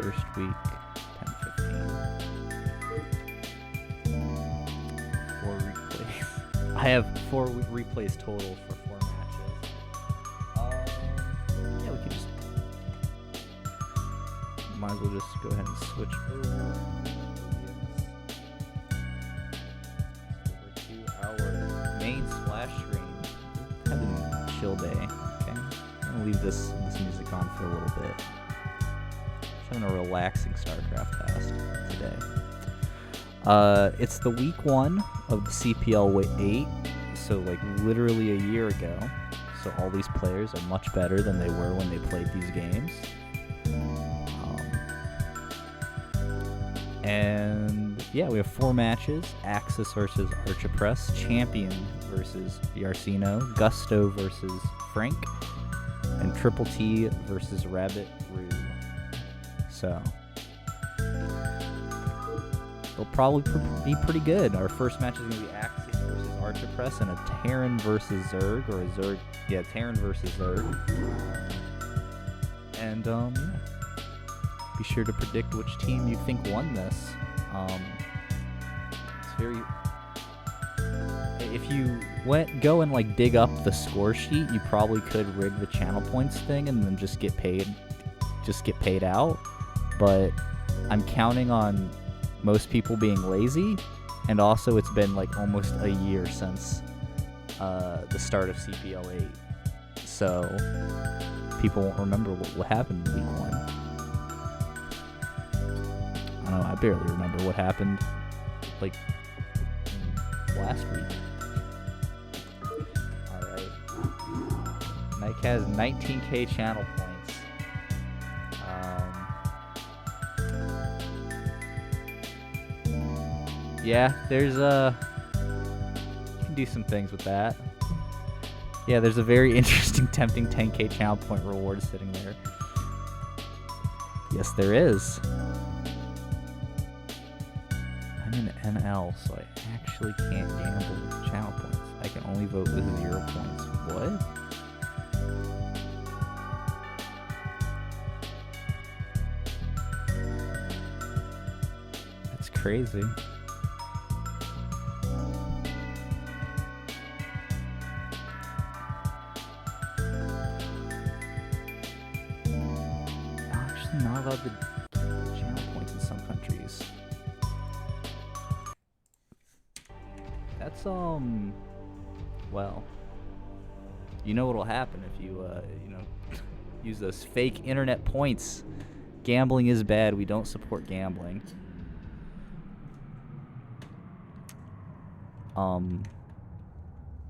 First week, 10-15. 4 replays. I have 4 replays total for 4 matches. Yeah, we could just... Might as well just go ahead and switch over to our main splash screen. Having a chill day. Okay, I'm gonna leave this music on for a little bit. Just having a relaxing StarCraft cast today. It's the week 1 of the CPL 8, so like literally a year ago. So all these players are much better than they were when they played these games. And yeah, we have 4 matches: Axis versus Archiphres, Champion versus Jarcino, Gusto versus Franc, and Triple T versus RabbitRoo. So they'll probably be pretty good. Our first match is going to be Axis versus Archiphres and a Terran versus Zerg, or a Zerg, yeah, Terran versus Zerg. And yeah. Be sure to predict which team you think won this. It's very... If you go and like dig up the score sheet, you probably could rig the channel points thing and then just get paid out. But I'm counting on most people being lazy, and also it's been like almost a year since the start of CPL 8, so people won't remember what happened in week 1. I don't know, I barely remember what happened like last week. Alright. Mike has 19k channel points. Yeah, there's you can do some things with that. Yeah, there's a very interesting, tempting 10k channel point reward sitting there. Yes, there is. I'm in NL, so I actually can't gamble with channel points. I can only vote with 0 points. What? That's crazy. Not allowed to channel points in some countries. That's well, you know what'll happen if you use those fake internet points. Gambling is bad. We don't support gambling.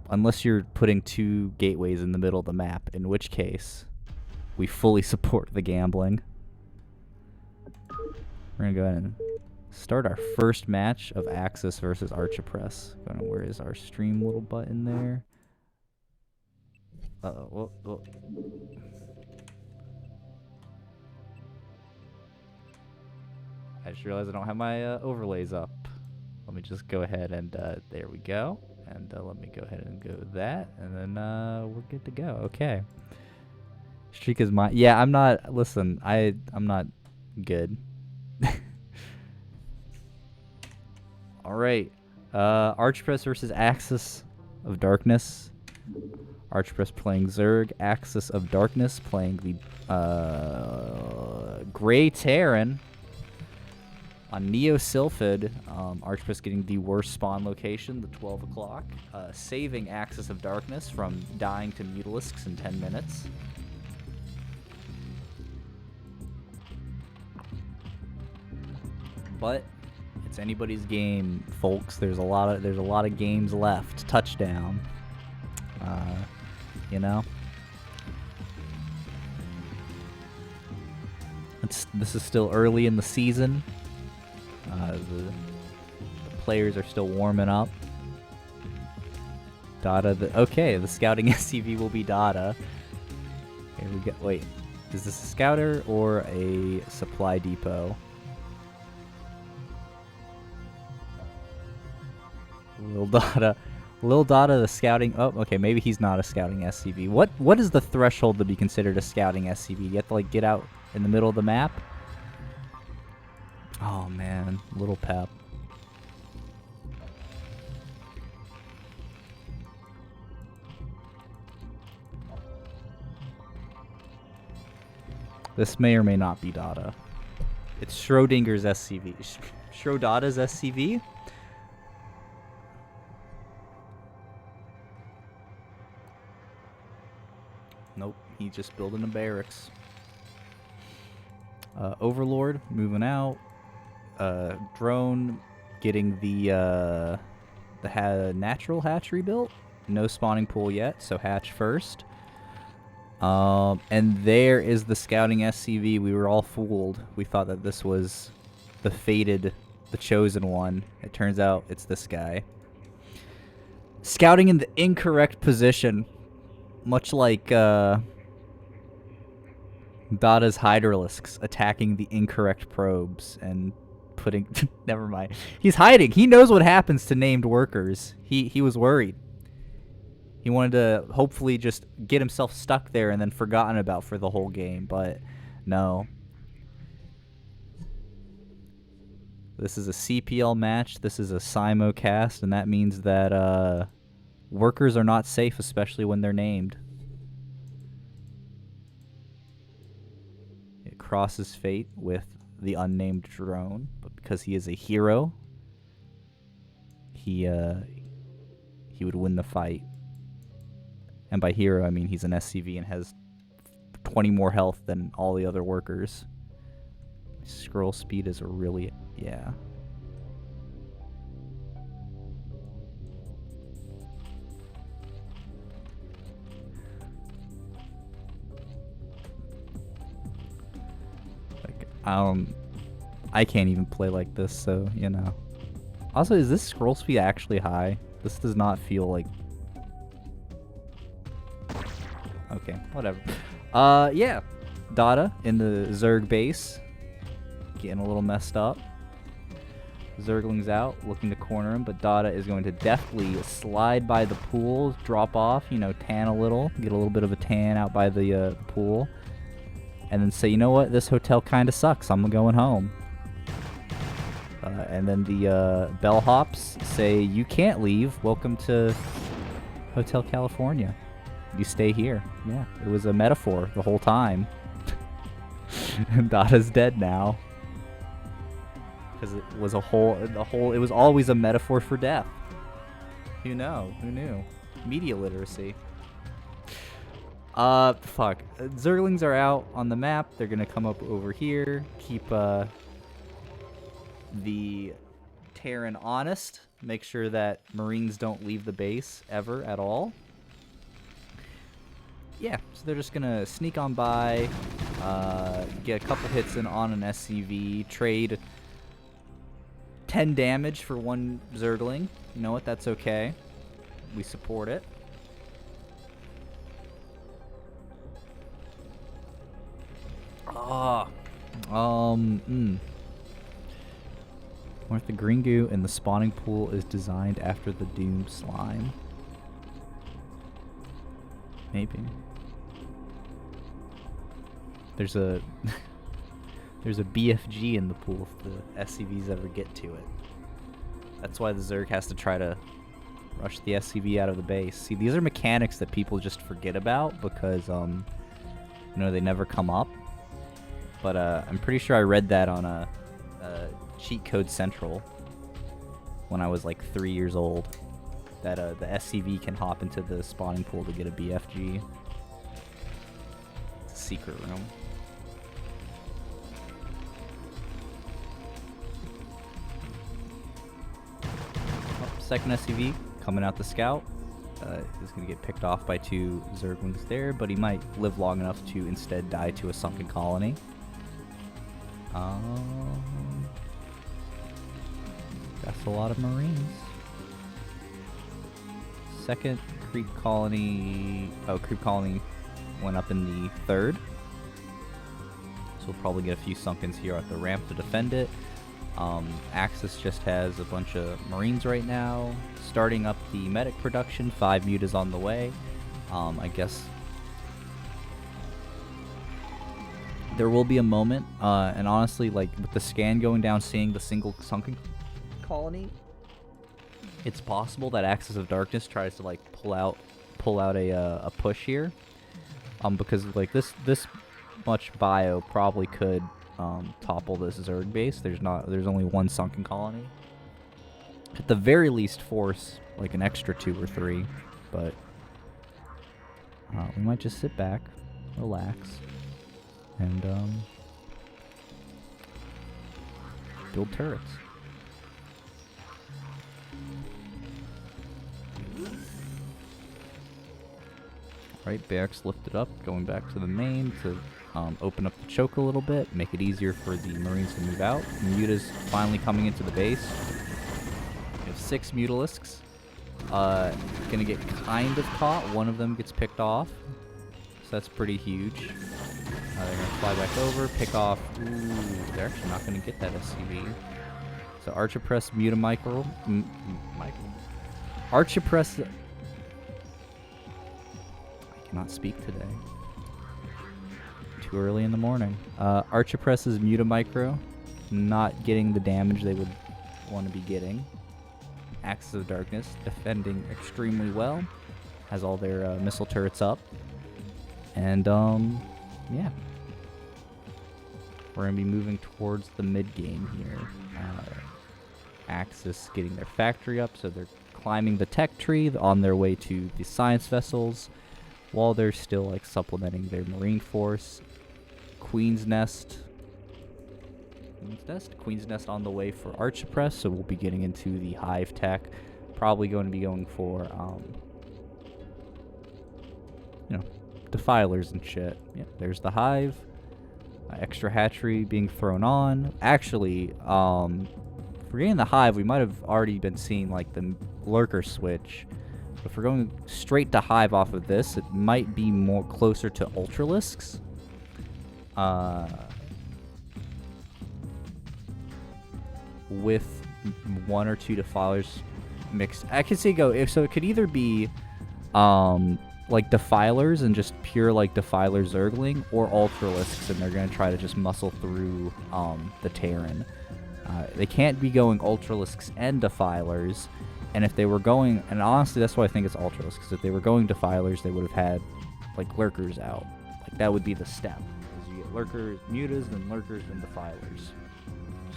Unless you're putting 2 gateways in the middle of the map, in which case we fully support the gambling. We're gonna go ahead and start our first match of Axis versus Archiphres. Where is our stream little button there? Uh-oh. Whoa. I just realized I don't have my overlays up. Let me just go ahead and there we go. And let me go ahead and go with that, and then we're good to go. Okay. Streak is mine. Yeah, I'm not. Listen, I'm not good. All right. Archiphres versus Axis of Darkness. Archiphres playing Zerg. Axis of Darkness playing the Gray Terran on Neo Sylphid. Archiphres getting the worst spawn location, the 12 o'clock, saving Axis of Darkness from dying to Mutalisks in 10 minutes. But it's anybody's game, folks. There's a lot of games left. Touchdown. You know. This is still early in the season. The players are still warming up. Data. Okay, the scouting SCV will be Data. Here we go. Wait, is this a scouter or a supply depot? Lil Dada, the scouting. Oh, okay, maybe he's not a scouting SCV. What is the threshold to be considered a scouting SCV? You have to like get out in the middle of the map. Oh man, little pep. This may or may not be Dada. It's Schrodinger's SCV. Schrodada's SCV? Nope, he's just building a barracks. Overlord moving out. Drone getting the natural hatchery built. No spawning pool yet, so hatch first. And there is the scouting SCV. We were all fooled. We thought that this was the fated, the chosen one. It turns out it's this guy. Scouting in the incorrect position. Much like Dada's Hydralisks attacking the incorrect probes and putting... Never mind. He's hiding. He knows what happens to named workers. He was worried. He wanted to hopefully just get himself stuck there and then forgotten about for the whole game, but no. This is a CPL match. This is a Scimo cast, and that means that workers are not safe, especially when they're named. It crosses fate with the unnamed drone, but because he is a hero, he would win the fight. And by hero, I mean he's an SCV and has 20 more health than all the other workers. Scroll speed is really... yeah. Like, I can't even play like this, so, you know. Also, is this scroll speed actually high? This does not feel like... okay, whatever. Yeah. Dada in the Zerg base. Getting a little messed up. Zergling's out, looking to corner him, but Dada is going to deftly slide by the pool, drop off, you know, tan a little, get a little bit of a tan out by the pool, and then say, you know what, this hotel kind of sucks, I'm going home. And then the bellhops say, you can't leave, welcome to Hotel California. You stay here. Yeah, it was a metaphor the whole time. And Dada's dead now. Because it was it was always a metaphor for death. Who knew? Who knew? Media literacy. Fuck. Zerglings are out on the map. They're gonna come up over here. Keep, the Terran honest. Make sure that Marines don't leave the base ever at all. Yeah, so they're just gonna sneak on by, get a couple hits in on an SCV, trade 10 damage for one Zergling. You know what? That's okay. We support it. What if the green goo in the spawning pool is designed after the doomed slime? Maybe. There's a there's a BFG in the pool if the SCVs ever get to it. That's why the Zerg has to try to rush the SCV out of the base. See, these are mechanics that people just forget about because you know, they never come up. But I'm pretty sure I read that on a Cheat Code Central when I was like 3 years old. That the SCV can hop into the spawning pool to get a BFG. It's a secret room. Second SCV coming out the scout. Is going to get picked off by 2 Zerglings there, but he might live long enough to instead die to a sunken colony. That's a lot of Marines. Second creep colony. Oh, creep colony went up in the 3rd. So we'll probably get a few sunkens here at the ramp to defend it. Axis just has a bunch of Marines right now. Starting up the medic production. 5 mutas on the way. I guess There will be a moment, and honestly, like, with the scan going down, seeing the single sunken colony, it's possible that Axis of Darkness tries to, like, pull out a push here, because, like, this much bio probably could topple this Zerg base. There's only one sunken colony. At the very least, force like an extra 2 or 3, but we might just sit back, relax, and build turrets. Right, barracks lifted up, going back to the main to open up the choke a little bit, make it easier for the Marines to move out. Muta's finally coming into the base. We have 6 Mutalisks. Gonna get kind of caught. One of them gets picked off. So that's pretty huge. They're gonna fly back over, pick off. Ooh, they're actually not gonna get that SCV. So Archiphres, Muta Micro. Archiphres. I cannot speak today. Too early in the morning. Archiphres' Muta Micro, not getting the damage they would want to be getting. Axis of Darkness, defending extremely well. Has all their missile turrets up. And, yeah. We're going to be moving towards the mid-game here. Axis getting their factory up, so they're climbing the tech tree on their way to the science vessels, while they're still, like, supplementing their marine force. Queen's Nest on the way for Archiphres, so we'll be getting into the hive tech. Probably going to be going for, defilers and shit. Yep, there's the hive. Extra hatchery being thrown on. Actually, if we're getting the hive, we might have already been seeing, like, the lurker switch. But if we're going straight to hive off of this, it might be more closer to Ultralisks. With 1 or 2 defilers mixed. I could see so it could either be like defilers and just pure like defiler zergling, or ultralisks and they're gonna try to just muscle through the Terran. They can't be going ultralisks and defilers, and if they were going, and honestly that's why I think it's ultralisks, because if they were going defilers they would have had like lurkers out. Like that would be the step. You get lurkers, mutas, then lurkers, then defilers,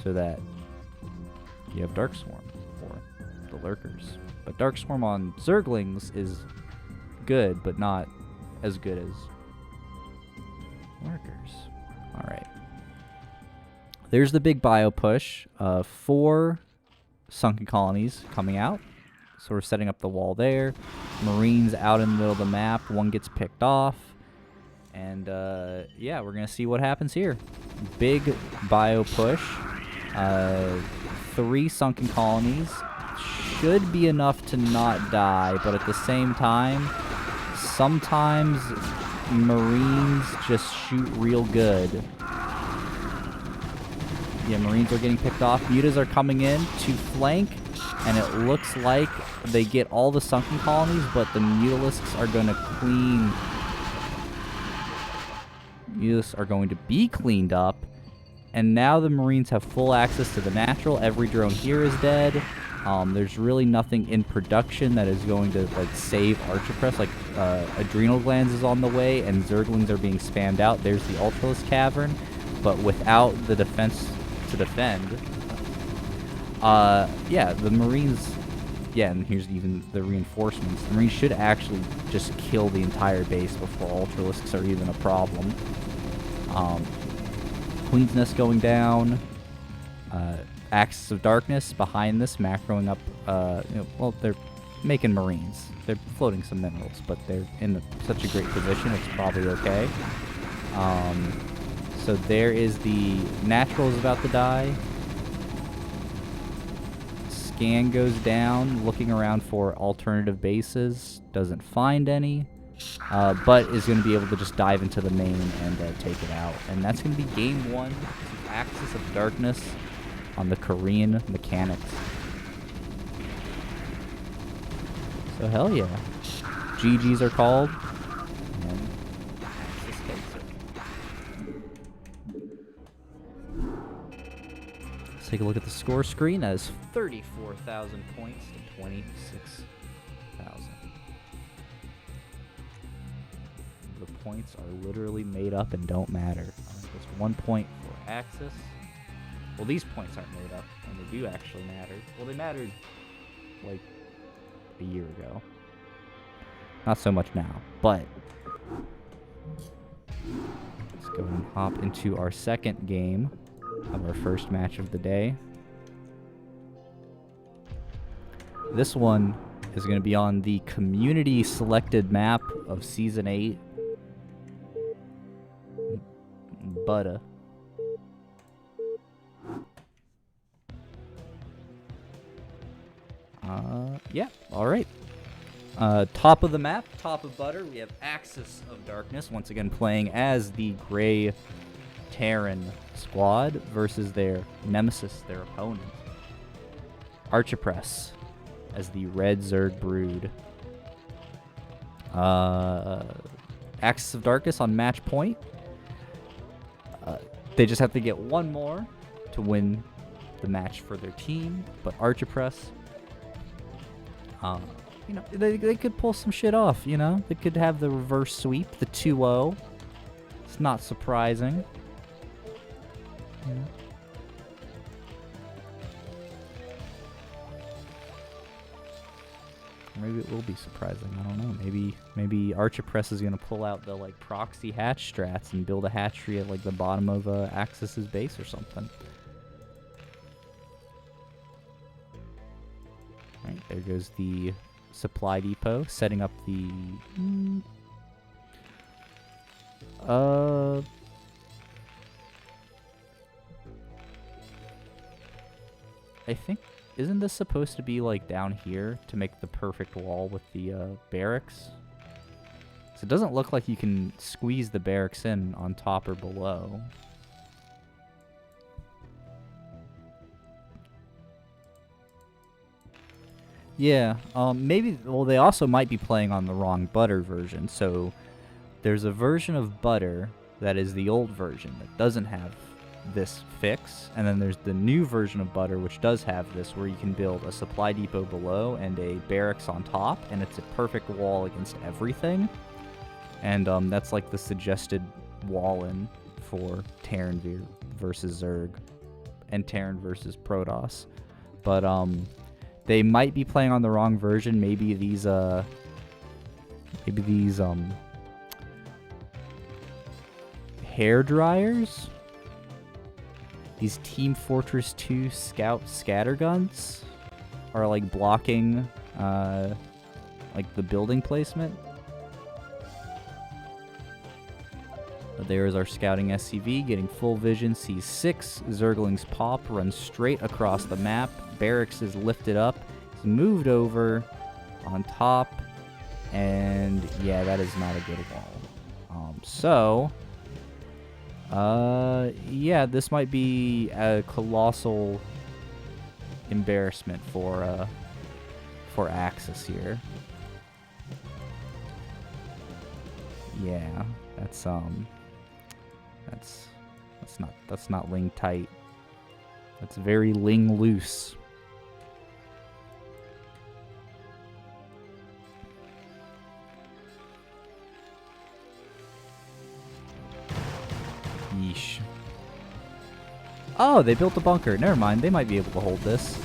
so that you have Dark Swarm for the lurkers. But Dark Swarm on Zerglings is good, but not as good as lurkers. Alright. There's the big bio push. 4 sunken colonies coming out. So we're setting up the wall there. Marines out in the middle of the map. 1 gets picked off. And yeah, we're going to see what happens here. Big bio push. 3 sunken colonies. Should be enough to not die, but at the same time, sometimes Marines just shoot real good. Yeah, Marines are getting picked off. Mutas are coming in to flank, and it looks like they get all the sunken colonies, but the Mutalisks are going to Mutalisks are going to be cleaned up. And now the Marines have full access to the natural. Every drone here is dead. There's really nothing in production that is going to like save Archiphres. Like Adrenal Glands is on the way, and Zerglings are being spammed out. There's the Ultralist Cavern, but without the defense to defend. Yeah, the Marines. Yeah, and here's even the reinforcements. The Marines should actually just kill the entire base before Ultralisks are even a problem. Queen's Nest going down. Axis of Darkness behind this, macroing up. Well, they're making Marines. They're floating some minerals, but they're in such a great position, it's probably okay. So there is the natural is about to die. Scan goes down, looking around for alternative bases. Doesn't find any. But is going to be able to just dive into the main and take it out. And that's going to be game 1. Axis of Darkness on the Korean mechanics. So hell yeah. GGs are called. And Axis takes it. Let's take a look at the score screen. That is 34,000 points to 26,000. The points are literally made up and don't matter. There's 1 point for Axis. Well, these points aren't made up, and they do actually matter. Well, they mattered like a year ago. Not so much now, but let's go and hop into our second game of our first match of the day. This one is going to be on the community selected map of Season 8. Butter. Yeah, alright. Top of the map, top of Butter, we have Axis of Darkness, once again playing as the Grey Terran squad versus their nemesis, their opponent, Archiphres, as the Red Zerg Brood. Axis of Darkness on match point. They just have to get one more to win the match for their team, but Archiphres, you know, they could pull some shit off, you know? They could have the reverse sweep, the 2-0. It's not surprising. You know? Maybe it will be surprising. I don't know. Maybe Archiphres is gonna pull out the like proxy hatch strats and build a hatchery at like the bottom of Axis's base or something. All right, there goes the supply depot, setting up the. I think. Isn't this supposed to be, like, down here to make the perfect wall with the, barracks? So it doesn't look like you can squeeze the barracks in on top or below. Yeah, maybe, well, they also might be playing on the wrong Butter version. So there's a version of Butter that is the old version that doesn't have this fix, and then there's the new version of Butter which does have this, where you can build a supply depot below and a barracks on top, and it's a perfect wall against everything. And that's like the suggested wall-in for Terran versus Zerg and Terran versus Protoss. But they might be playing on the wrong version. Maybe these hair dryers, these Team Fortress 2 Scout scatterguns are like blocking like the building placement. There's our scouting SCV getting full vision, sees 6 Zerglings pop, runs straight across the map. Barracks is lifted up, he's moved over on top, and yeah, that is not a good wall. Yeah, this might be a colossal embarrassment for Axis here. Yeah, that's not ling tight. That's very ling loose. Yeesh. Oh, they built a bunker. Never mind. They might be able to hold this.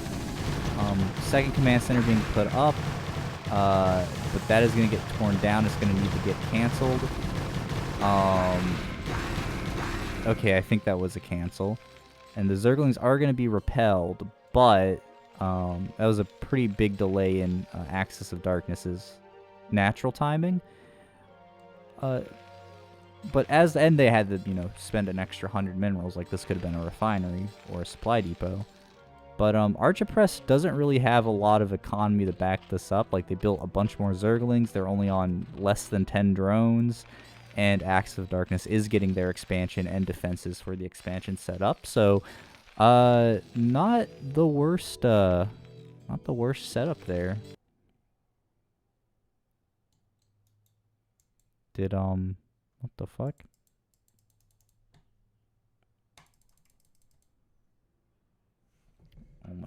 Second command center being put up. But that is going to get torn down. It's going to need to get canceled. Okay, I think that was a cancel. And the Zerglings are going to be repelled, but that was a pretty big delay in Axis of Darkness's natural timing. But as the end, they had to, spend an extra 100 minerals. Like, this could have been a refinery or a supply depot. But Archiphres doesn't really have a lot of economy to back this up. Like, they built a bunch more Zerglings. They're only on less than 10 drones. And Axis of Darkness is getting their expansion and defenses for the expansion set up. So, not the worst setup there. Did, what the fuck?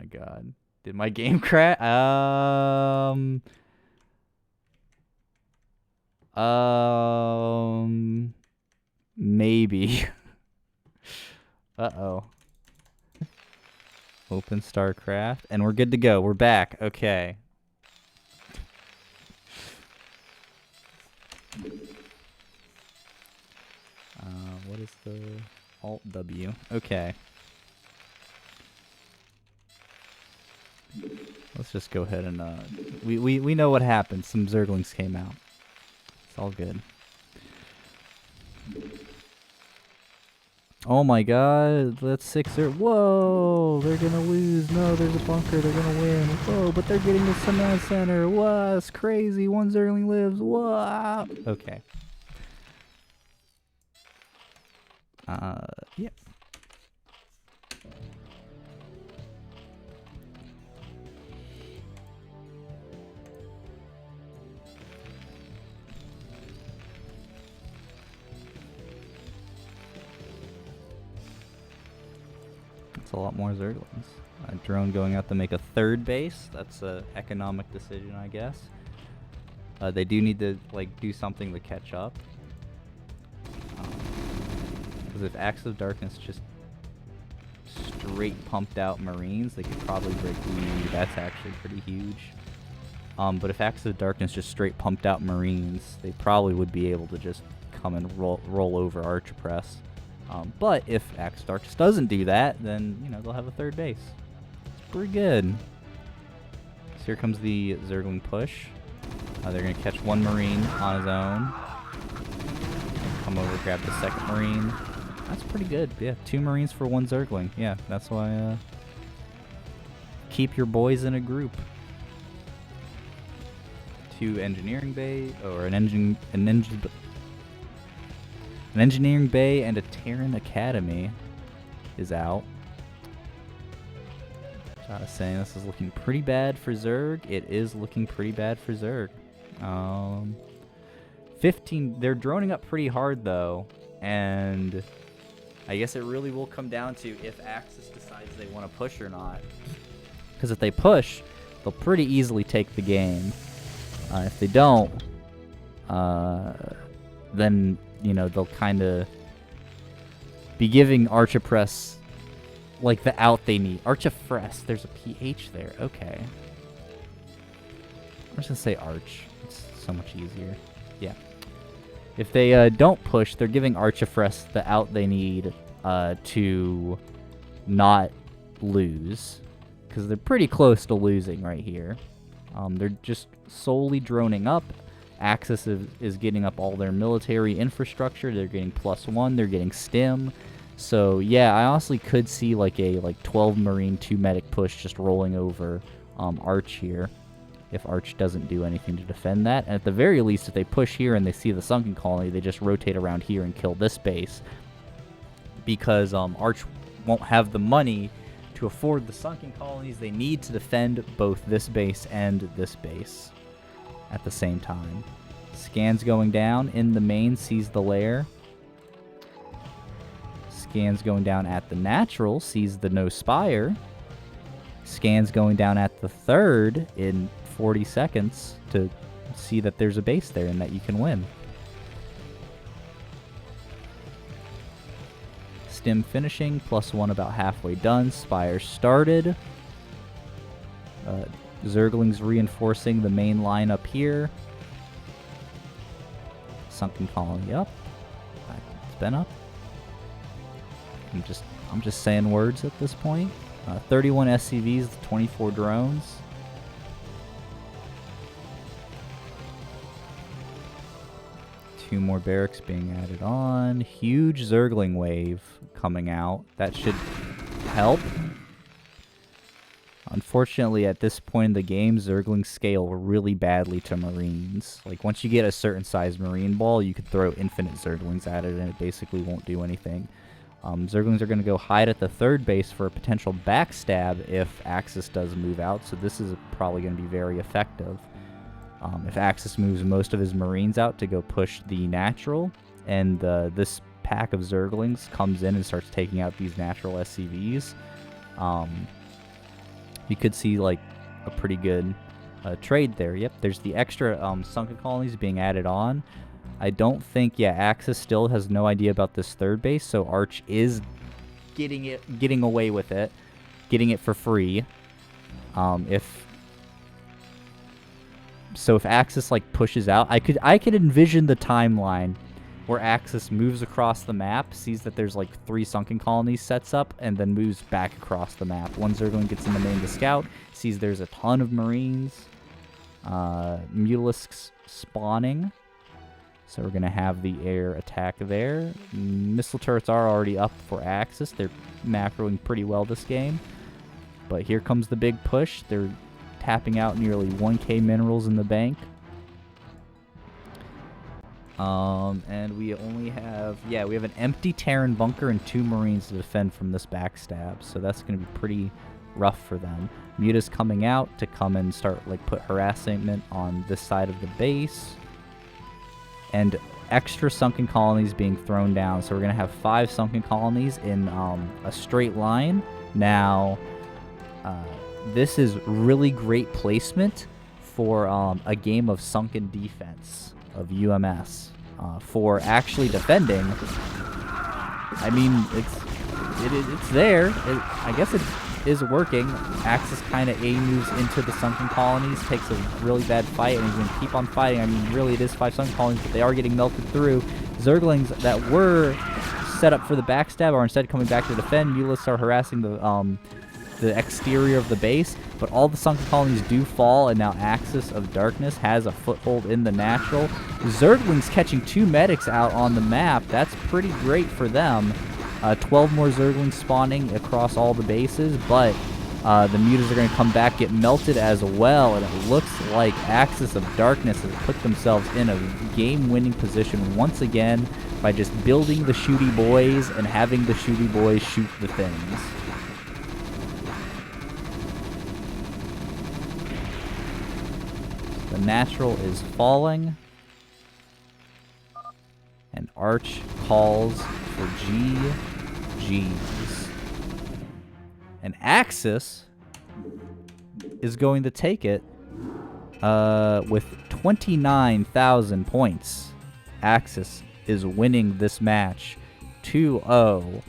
my god. Did my game crash? Maybe. Uh-oh. Open StarCraft. And we're good to go. We're back. Okay. What is the Alt-W? Okay. Let's just go ahead and, we know what happened. Some Zerglings came out. It's all good. Oh my god, that's 6-0. Whoa, they're gonna lose. No, there's a bunker. They're gonna win. Whoa, but they're getting the command center. Wow, that's crazy. One Zergling lives. Wow. Okay. Yep. That's a lot more Zerglings. A drone going out to make a third base. That's an economic decision, I guess. They do need to do something to catch up. Because if Acts of Darkness just straight pumped out Marines, they could probably break the... That's actually pretty huge. But if Acts of Darkness just straight pumped out Marines, they probably would be able to just come and roll over Archiphres. But if Acts of Darkness doesn't do that, then, you know, they'll have a third base. It's pretty good. So here comes the Zergling push. They're going to catch one Marine on his own. Come over, grab the second Marine. That's pretty good. Yeah, 2 Marines for 1 Zergling. Yeah, that's why, keep your boys in a group. 2 engineering bay, or an engineering bay and a Terran Academy is out. I was saying this is looking pretty bad for Zerg. It is looking pretty bad for Zerg. 15, they're droning up pretty hard though, and I guess it really will come down to if Axis decides they want to push or not. Because if they push, they'll pretty easily take the game. If they don't, then, you know, they'll kind of be giving Archiphres like the out they need. Archiphres, there's a PH there. Okay. I'm just going to say Arch. It's so much easier. Yeah. If they don't push, they're giving Archiphres the out they need to not lose. Because they're pretty close to losing right here. They're just solely droning up. Axis is getting up all their military infrastructure. They're getting +1. They're getting stim. So yeah, I honestly could see like a 12 Marine 2 medic push just rolling over Arch here, if Arch doesn't do anything to defend that. And at the very least, if they push here and they see the sunken colony, they just rotate around here and kill this base, because Arch won't have the money to afford the sunken colonies. They need to defend both this base and this base at the same time. Scans going down in the main, sees the lair. Scans going down at the natural, sees the no spire. Scans going down at the third in 40 seconds to see that there's a base there and that you can win. Stim finishing, +1 about halfway done. Spire started. Zerglings reinforcing the main line up here. Sunken colony up. It's been up. I'm just saying words at this point. 31 SCVs, 24 drones. Two more barracks being added on. Huge Zergling wave coming out. That should help. Unfortunately, at this point in the game, Zerglings scale really badly to Marines. Like, once you get a certain size Marine ball, you could throw infinite Zerglings at it, and it basically won't do anything. Zerglings are going to go hide at the third base for a potential backstab if Axis does move out, so this is probably going to be very effective. If Axis moves most of his Marines out to go push the natural, and this pack of Zerglings comes in and starts taking out these natural SCVs, you could see like a pretty good trade there. Yep, there's the extra sunken colonies being added on. I don't think, yeah, Axis still has no idea about this third base, so Arch is getting away with it, getting it for free. If Axis like pushes out, I could envision the timeline where Axis moves across the map, sees that there's like 3 sunken colonies, sets up, and then moves back across the map. One Zergling gets in the main to scout, sees there's a ton of Marines, Mutalisks spawning, so we're going to have the air attack there. Missile turrets are already up for Axis. They're macroing pretty well this game, but here comes the big push. They're tapping out nearly 1k minerals in the bank. And we only have, yeah, we have an empty Terran bunker and 2 Marines to defend from this backstab, so that's going to be pretty rough for them. Muta's coming out to come and start, like, put harassment on this side of the base. And extra sunken colonies being thrown down, so we're going to have 5 sunken colonies in a straight line. Now, this is really great placement for a game of sunken defense of UMS. For actually defending, I mean, it's there. I guess it is working. Axis kind of A moves into the sunken colonies, takes a really bad fight, and he's going to keep on fighting. I mean, really, it is 5 sunken colonies, but they are getting melted through. Zerglings that were set up for the backstab are instead coming back to defend. Mutalisks are harassing the exterior of the base, but all the sunken colonies do fall, and now Axis of Darkness has a foothold in the natural. Zerglings catching 2 medics out on the map. That's pretty great for them. 12 more Zerglings spawning across all the bases, but the Mutas are going to come back, get melted as well, and it looks like Axis of Darkness has put themselves in a game-winning position once again by just building the shooty boys and having the shooty boys shoot the things. The natural is falling, and Arch calls for GG's. And Axis is going to take it with 29,000 points. Axis is winning this match 2-0.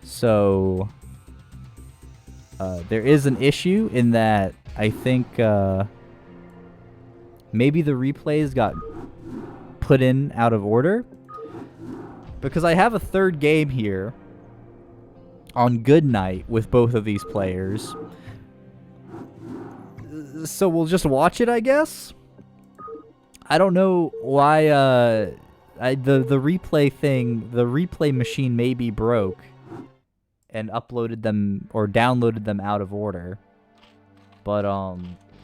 So there is an issue in that I think maybe the replays got put in out of order, because I have a third game here on good night with both of these players. So we'll just watch it, I guess. I don't know why the replay thing, the replay machine maybe broke and uploaded them or downloaded them out of order. But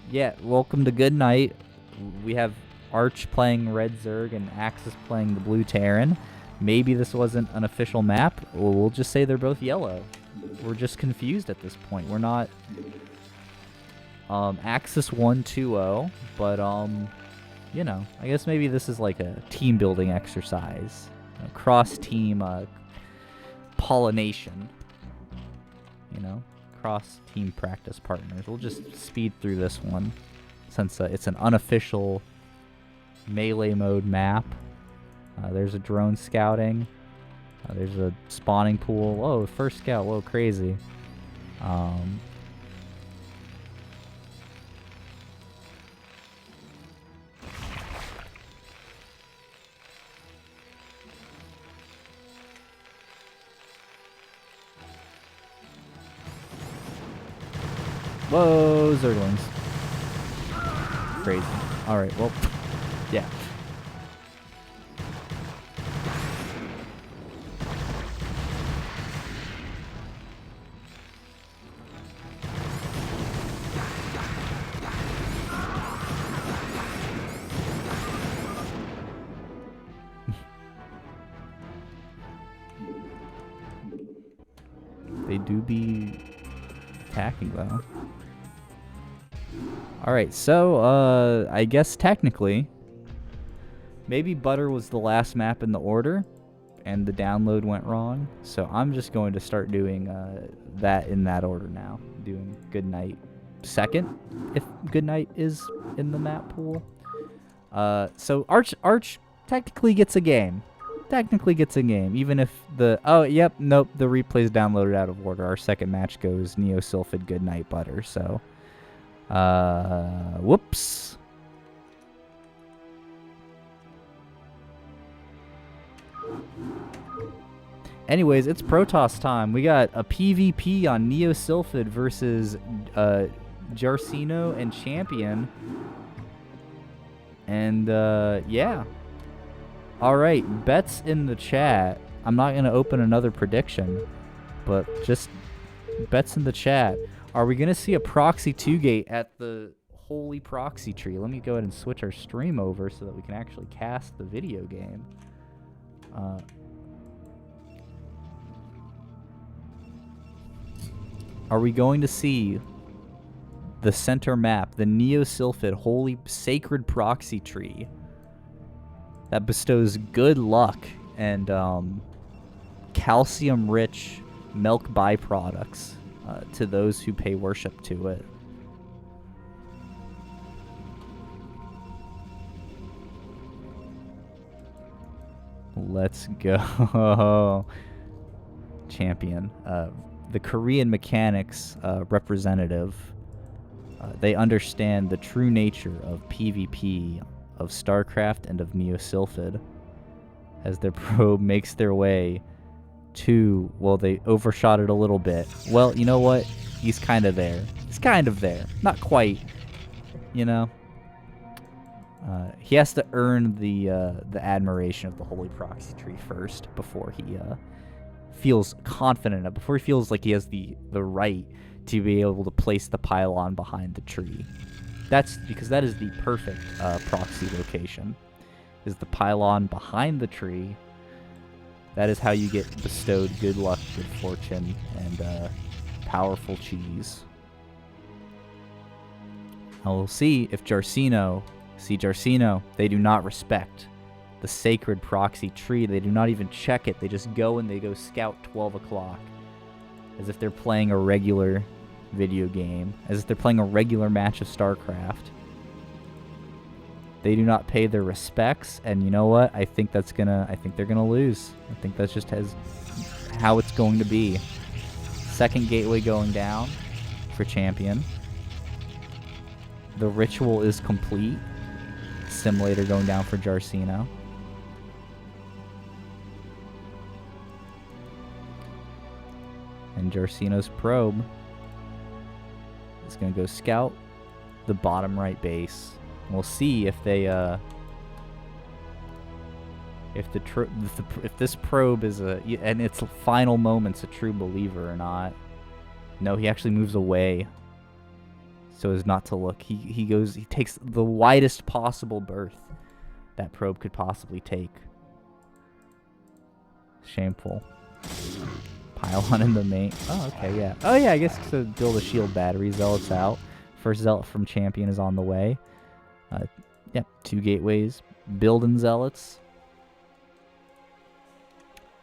yeah, welcome to good night. We have Arch playing Red Zerg and Axis playing the Blue Terran. Maybe this wasn't an official map. We'll just say they're both yellow. We're just confused at this point. We're not... Axis won 2-0, but, you know, I guess maybe this is like a team-building exercise. A cross-team pollination. You know? Cross-team practice partners. We'll just speed through this one, since it's an unofficial melee mode map. There's a drone scouting. There's a spawning pool. Whoa, first scout. Whoa, crazy. Whoa, Zerglings. Crazy. Alright, well, yeah. They do be attacking, though. Alright, so, I guess technically, maybe Butter was the last map in the order, and the download went wrong. So I'm just going to start doing that in that order now. Doing Good Night second, if Good Night is in the map pool. So Arch technically gets a game. Even if the... Oh, yep, nope, the replay's downloaded out of order. Our second match goes Neosylphid Good Night Butter, so... whoops. Anyways, it's Protoss time. We got a PvP on Neosylphid versus Jarcino and Champion. And, yeah. Alright, bets in the chat. I'm not going to open another prediction, but just bets in the chat. Are we going to see a proxy 2-gate at the holy proxy tree? Let me go ahead and switch our stream over so that we can actually cast the video game. Are we going to see the center map, the Neosylphid holy sacred proxy tree that bestows good luck and calcium-rich milk byproducts to those who pay worship to it? Let's go. Champion. The Korean mechanics representative, they understand the true nature of PvP, of StarCraft, and of Neosylphid. As their probe makes their way to... Well, they overshot it a little bit. Well, you know what? He's kind of there. Not quite, you know? He has to earn the admiration of the Holy Proxy Tree first before he feels confident, before he feels like he has the right to be able to place the pylon behind the tree. That's because that is the perfect proxy location, is the pylon behind the tree. That is how you get bestowed good luck, good fortune, and powerful cheese. Now we'll see if Jarcino... See, Jarcino, they do not respect the sacred proxy tree. They do not even check it. They just go and they go scout 12 o'clock. As if they're playing a regular video game. As if they're playing a regular match of StarCraft. They do not pay their respects, and you know what? I think they're gonna lose. I think that's just how it's going to be. Second gateway going down for Champion. The ritual is complete. Simulator going down for Jarcino. And Jarcino's probe is going to go scout the bottom right base. And we'll see if they if this probe is in its final moments a true believer or not. No, he actually moves away so as not to look. He takes the widest possible berth that probe could possibly take. Shameful. Pylon in the main. Oh, okay, yeah. Oh, yeah, I guess to build a shield battery. Zealot's out. First Zealot from Champion is on the way. Yeah, 2 gateways. Building Zealots.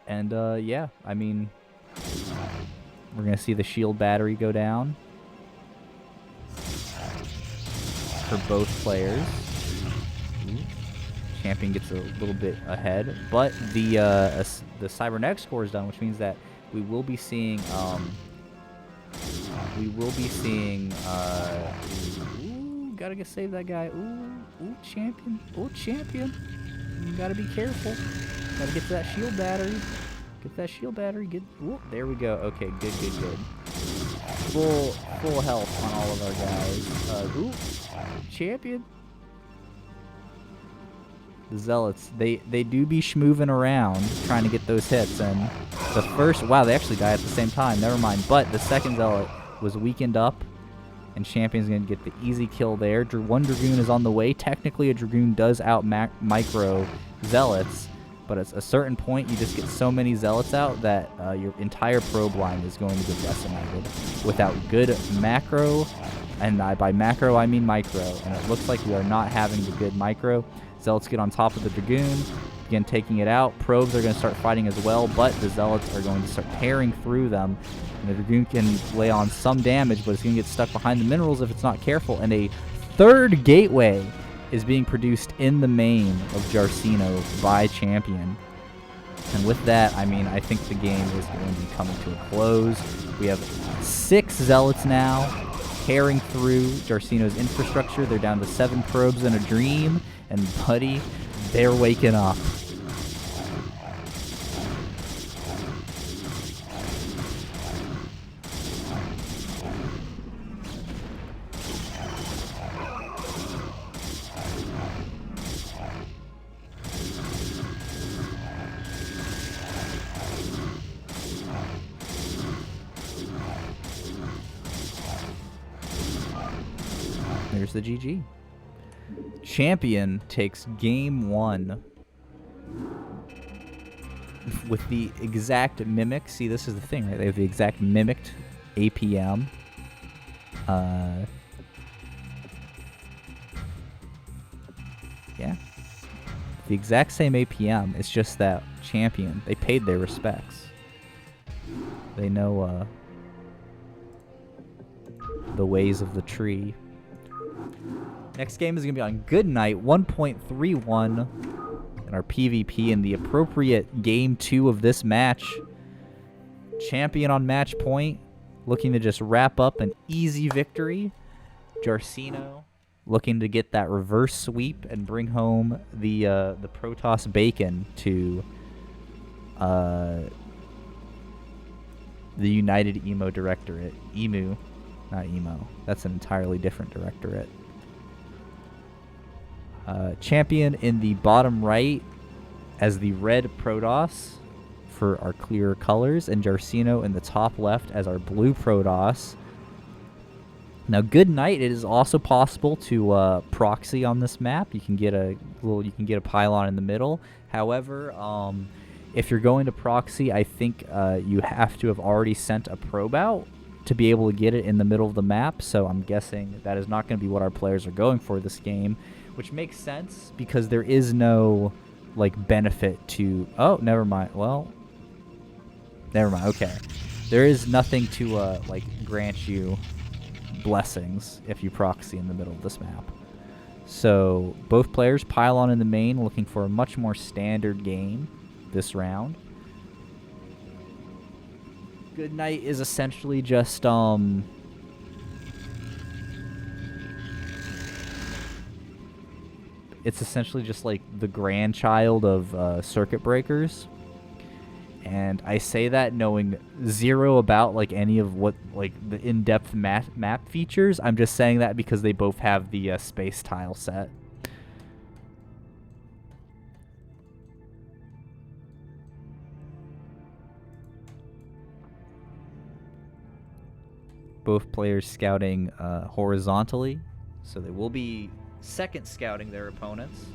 And, yeah, I mean, we're going to see the shield battery go down for both players. Ooh. Champion gets a little bit ahead, but the cybernetic score is done, which means that we will be seeing ooh, gotta save that guy. Ooh, Champion. Oh, Champion. You gotta be careful. Gotta get to that shield battery. Get that shield battery. Ooh, there we go. Okay, good. Full health on all of our guys. Ooh, Champion. The Zealots, they do be schmooving around trying to get those hits, and the first... Wow, they actually die at the same time. Never mind. But the second Zealot was weakened up, and Champion's going to get the easy kill there. One Dragoon is on the way. Technically, a Dragoon does out-micro Zealots, but at a certain point, you just get so many Zealots out that your entire probe line is going to get decimated without good macro, and by macro, I mean micro, and it looks like we are not having the good micro. Zealots get on top of the Dragoon, again taking it out. Probes are going to start fighting as well, but the Zealots are going to start tearing through them. And the Dragoon can lay on some damage, but it's going to get stuck behind the minerals if it's not careful. And a third gateway is being produced in the main of Jarcino by Champion. And with that, I mean, I think the game is going to be coming to a close. We have 6 Zealots now tearing through Jarcino's infrastructure. They're down to 7 probes and a dream. And buddy, they're waking up. There's the GG. Champion takes game 1 with the exact mimic. See, this is the thing, right? They have the exact mimicked APM. Yeah. The exact same APM. It's just that Champion, they paid their respects. They know the ways of the tree. Next game is going to be on Good Night 1.31 in our PvP in the appropriate game 2 of this match. Champion on match point, looking to just wrap up an easy victory. Jarcino looking to get that reverse sweep and bring home the Protoss bacon to the United Emo Directorate. Emu, not Emo. That's an entirely different directorate. Champion in the bottom right as the red Protoss for our clearer colors, and Jarcino in the top left as our blue Protoss. Now, Good Night, it is also possible to proxy on this map. You can get a pylon in the middle. However, if you're going to proxy, I think you have to have already sent a probe out to be able to get it in the middle of the map. So I'm guessing that is not going to be what our players are going for this game. Which makes sense, because there is no, like, benefit to... Oh, never mind. Well, never mind. Okay. There is nothing to, like, grant you blessings if you proxy in the middle of this map. So, both players pile on in the main, looking for a much more standard game this round. Good Night is essentially just, it's essentially just like the grandchild of circuit breakers, and I say that knowing zero about like any of what like the in-depth map features. I'm just saying that because they both have the space tile set. Both players scouting horizontally, so they will be second scouting their opponents.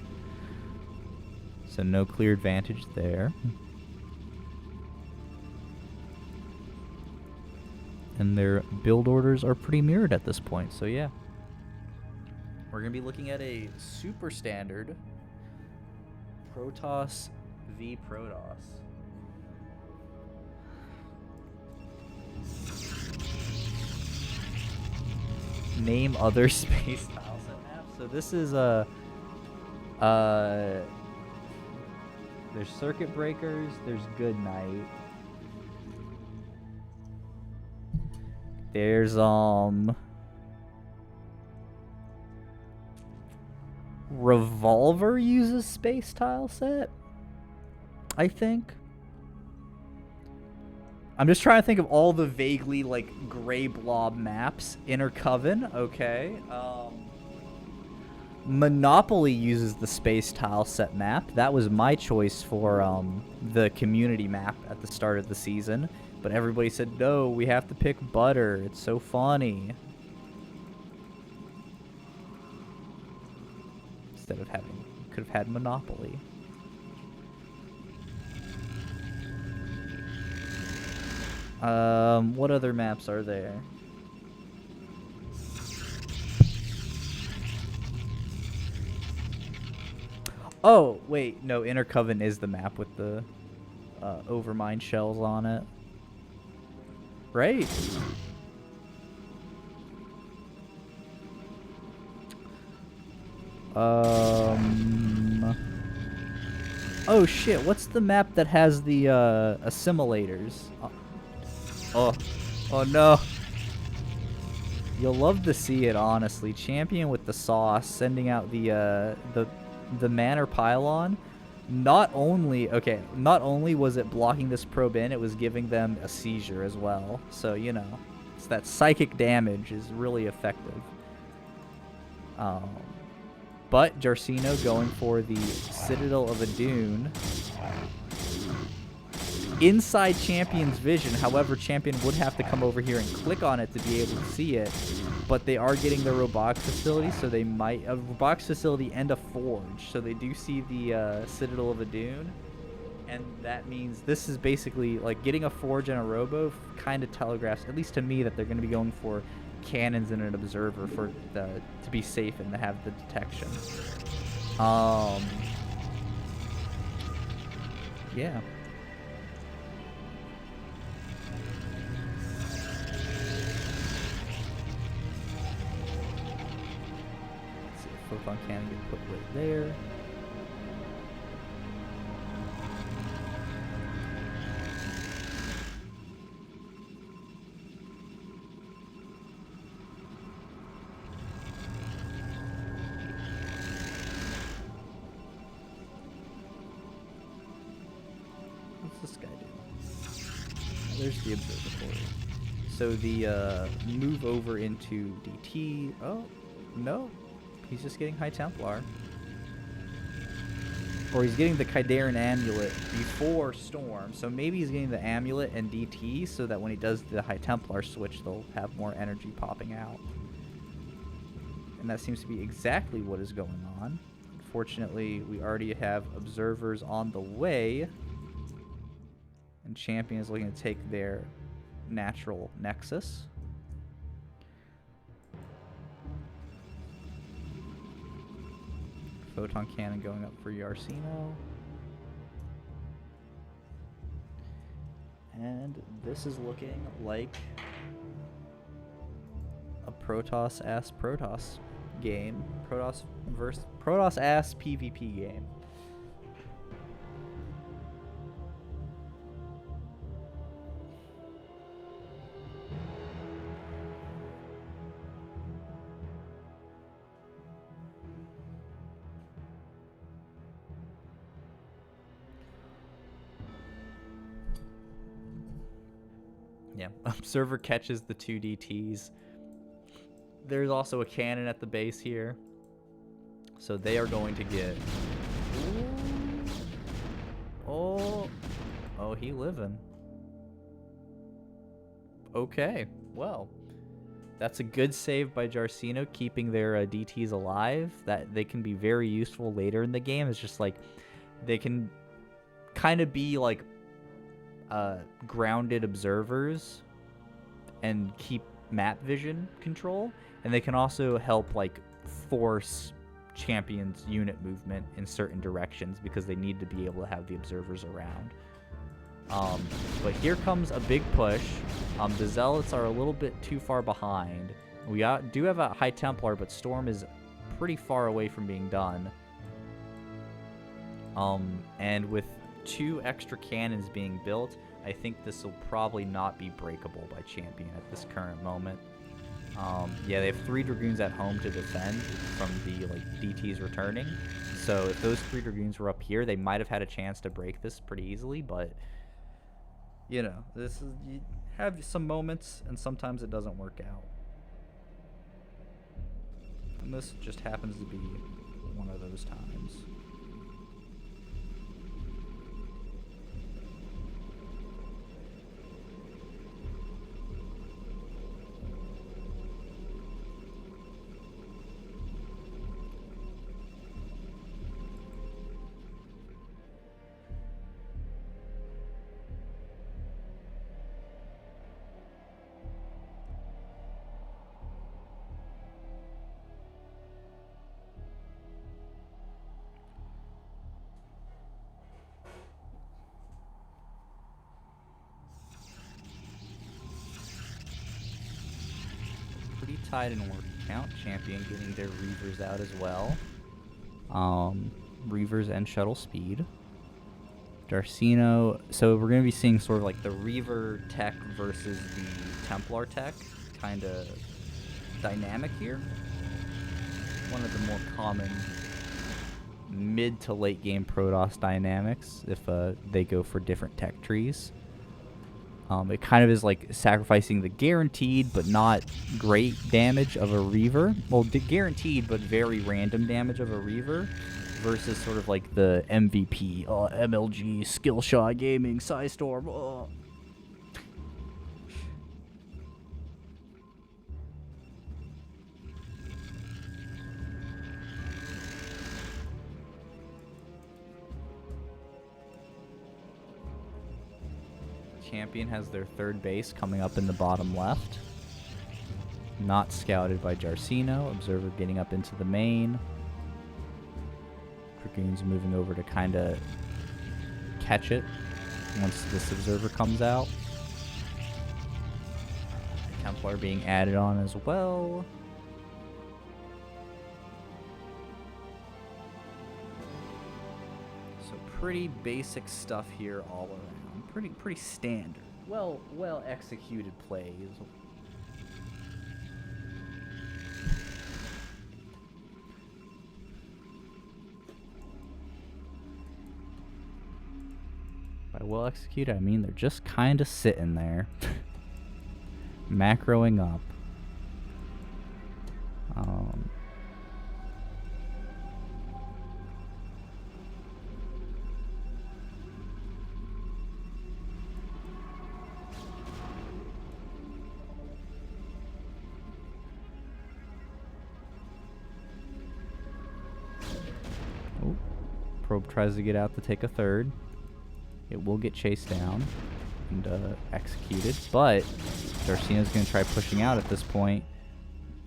So no clear advantage there. And their build orders are pretty mirrored at this point, so yeah. We're going to be looking at a super standard Protoss v Protoss. Name other space tiles and maps. So this is there's circuit breakers, there's Good Night. There's Revolver uses space tile set, I think. I'm just trying to think of all the vaguely like gray blob maps. Inner Coven, okay. Monopoly uses the space tile set map. That was my choice for the community map at the start of the season, but everybody said no, we have to pick Butter. It's so funny. Instead of having, could have had Monopoly. What other maps are there? Oh, wait. No, Inner Coven is the map with the Overmind shells on it. Right? Oh shit, what's the map that has the assimilators? Oh. Oh no. You'll love to see it, honestly. Champion with the sauce, sending out the manor pylon. Not only was it blocking this probe in, it was giving them a seizure as well. So, you know, it's that psychic damage is really effective. But Jarcino going for the Citadel of Adune. Inside Champion's vision, however, Champion would have to come over here and click on it to be able to see it. But they are getting the robotics facility, so they might... A robotics facility and a forge, so they do see the Citadel of Adune. And that means this is basically, like, getting a forge and a robo kind of telegraphs, at least to me, that they're going to be going for cannons and an observer for to be safe and to have the detection. Yeah. Let's see if photon cannon get put right there. This guy do? There's the observatory. So the move over into DT. Oh, no. He's just getting High Templar. Or he's getting the Kaidaran Amulet before Storm. So maybe he's getting the Amulet and DT so that when he does the High Templar switch, they'll have more energy popping out. And that seems to be exactly what is going on. Unfortunately, we already have observers on the way. And Champion is looking to take their natural nexus. Photon cannon going up for Jarcino. And this is looking like a Protoss-ass Protoss game. Protoss versus Protoss-ass PvP game. Yeah, Observer catches the 2 DTs. There's also a cannon at the base here. So they are going to get... Oh, he living. Okay, well. That's a good save by Jarcino, keeping their DTs alive. That they can be very useful later in the game. It's just like, they can kind of be like... grounded observers and keep map vision control, and they can also help like force Champion's unit movement in certain directions because they need to be able to have the observers around. But here comes a big push. The Zealots are a little bit too far behind. We do have a High Templar, but Storm is pretty far away from being done. And with 2 extra cannons being built, I think this will probably not be breakable by Champion at this current moment. Yeah, they have 3 Dragoons at home to defend from the DTs returning. So if those 3 Dragoons were up here, they might have had a chance to break this pretty easily. But you know, you have some moments, and sometimes it doesn't work out. And this just happens to be one of those times. tied in work count. Champion getting their Reavers out as well. Reavers and shuttle speed. Jarcino. So we're going to be seeing sort of like the Reaver tech versus the Templar tech kind of dynamic here. One of the more common mid to late game Protoss dynamics if they go for different tech trees. It kind of is like sacrificing the guaranteed but not great damage of a Reaver. Well, guaranteed but very random damage of a Reaver versus sort of like the MVP, MLG, Skillshot Gaming, Psystorm. Champion has their third base coming up in the bottom left. Not scouted by Jarcino. Observer getting up into the main. Dragoons moving over to kind of catch it once this observer comes out. Templar being added on as well. So pretty basic stuff here all around. Pretty standard. Well executed plays. By well executed, I mean they're just kind of sitting there. Macroing up. Probe tries to get out to take a third. It will get chased down and executed, but Jarcino's going to try pushing out at this point.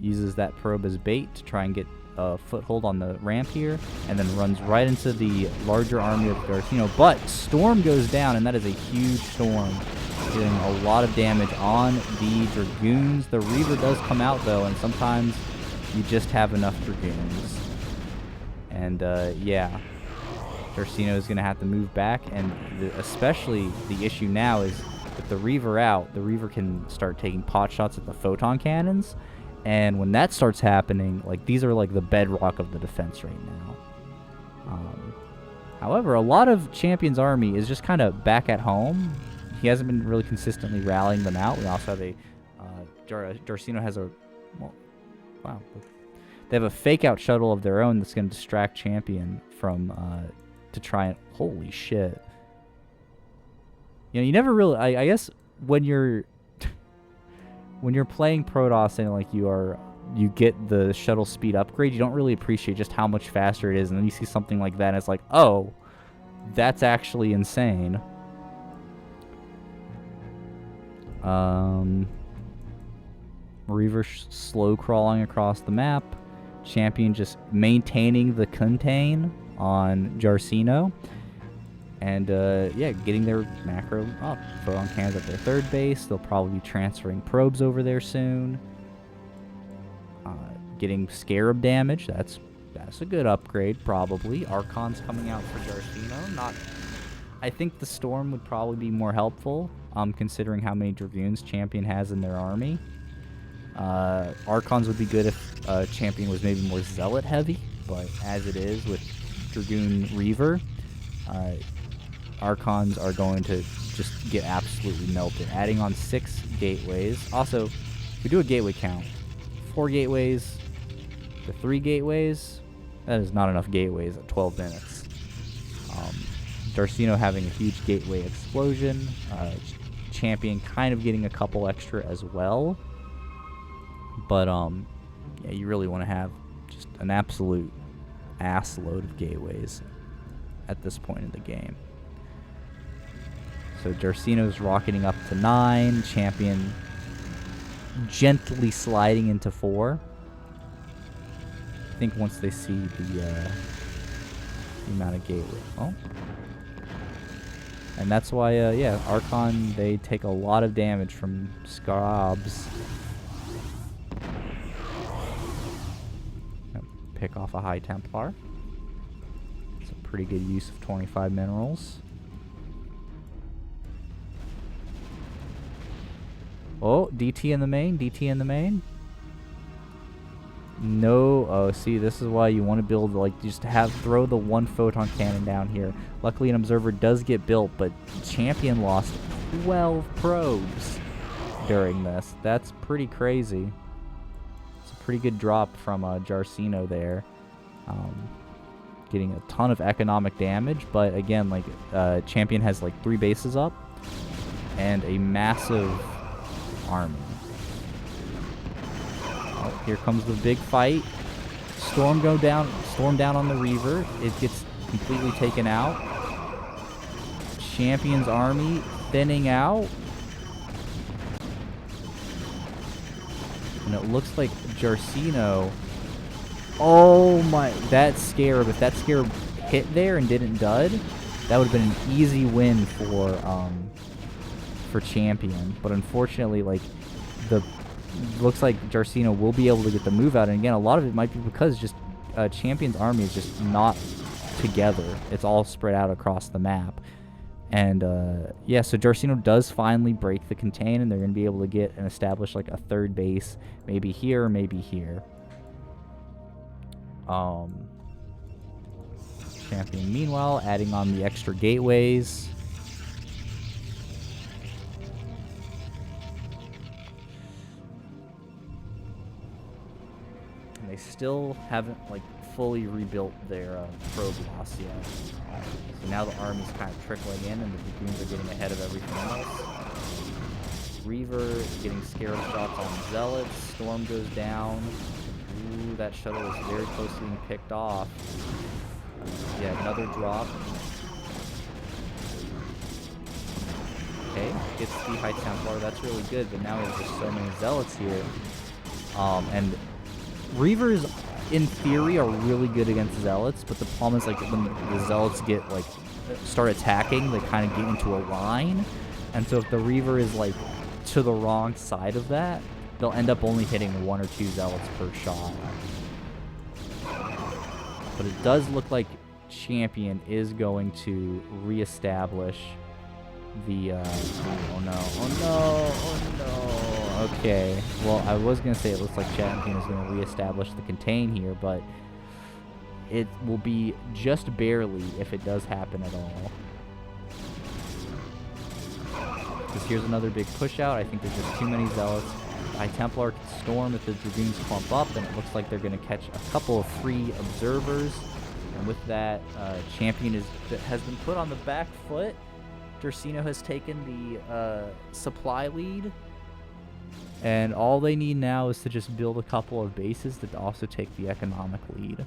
Uses that probe as bait to try and get a foothold on the ramp here, and then runs right into the larger army of Jarcino. But Storm goes down, and that is a huge Storm, doing a lot of damage on the Dragoons. The Reaver does come out, though, and sometimes you just have enough Dragoons. And, yeah. Jarcino is going to have to move back, and especially the issue now is with the Reaver out, the Reaver can start taking pot shots at the photon cannons, and when that starts happening, like, these are like the bedrock of the defense right now. However, a lot of Champion's army is just kind of back at home. He hasn't been really consistently rallying them out. We also have a Jarcino has a, well, wow, they have a fake out shuttle of their own that's going to distract Champion from to try and, holy shit. You know, you never really, I guess when you're playing Protoss and like you get the shuttle speed upgrade, you don't really appreciate just how much faster it is, and then you see something like that and it's like, oh, that's actually insane. Reaver slow crawling across the map. Champion just maintaining the contain on Jarcino. And, yeah, getting their macro up. Photon cannons at their third base. They'll probably be transferring probes over there soon. Getting Scarab damage. That's a good upgrade, probably. Archons coming out for Jarcino. I think the Storm would probably be more helpful, considering how many Dragoons Champion has in their army. Archons would be good if Champion was maybe more Zealot heavy, but as it is with Dragoon Reaver, Archons are going to just get absolutely melted. Adding on 6 gateways. Also, we do a gateway count. 4 gateways to 3 gateways. That is not enough gateways at 12 minutes. Jarcino having a huge gateway explosion. Champion kind of getting a couple extra as well. But, yeah, you really want to have just an absolute ass load of gateways at this point in the game. So Jarcino's rocketing up to 9. Champion gently sliding into 4. I think once they see the amount of gateway. Oh. And that's why, yeah, Archon, they take a lot of damage from Scarabs. pick off a High Templar. It's a pretty good use of 25 minerals. Oh, DT in the main, DT in the main. No, oh, see, this is why you want to build, like, just throw the one photon cannon down here. Luckily, an observer does get built, but Champion lost 12 probes during this. That's pretty crazy. It's a pretty good drop from Jarcino there. Getting a ton of economic damage, but again, like, Champion has, like, 3 bases up and a massive army. Oh, here comes the big fight. Storm down on the Reaver. It gets completely taken out. Champion's army thinning out. And it looks like Jarcino. Oh my, that Scarab, if that Scarab hit there and didn't dud, that would have been an easy win for Champion. But unfortunately, like, looks like Jarcino will be able to get the move out, and again, a lot of it might be because just Champion's army is just not together. It's all spread out across the map. And yeah, so Jarcino does finally break the contain, and they're going to be able to get and establish like a third base, maybe here or maybe here. Champion, meanwhile, adding on the extra gateways. And they still haven't like fully rebuilt their probe loss yet. So now the army's kind of trickling in, and the dragoons are getting ahead of everything else. Reaver getting scarab shots on zealots. Storm goes down. Ooh, that shuttle is very close to being picked off. Yeah, another drop. Okay, gets the High Templar. That's really good, but now there's just so many zealots here. And Reavers, in theory, are really good against zealots, but the problem is, like, when the zealots get, like, start attacking, they kind of get into a line. And so if the Reaver is, like, to the wrong side of that, they'll end up only hitting 1 or 2 zealots per shot. But it does look like Champion is going to reestablish the, oh no, okay. Well, I was going to say it looks like Champion is going to reestablish the contain here, but it will be just barely if it does happen at all. Because here's another big push out. I think there's just too many zealots. High Templar can storm if the dragoons clump up, and it looks like they're going to catch a couple of free observers. And with that, Champion has been put on the back foot. Jarcino has taken the supply lead, and all they need now is to just build a couple of bases that also take the economic lead.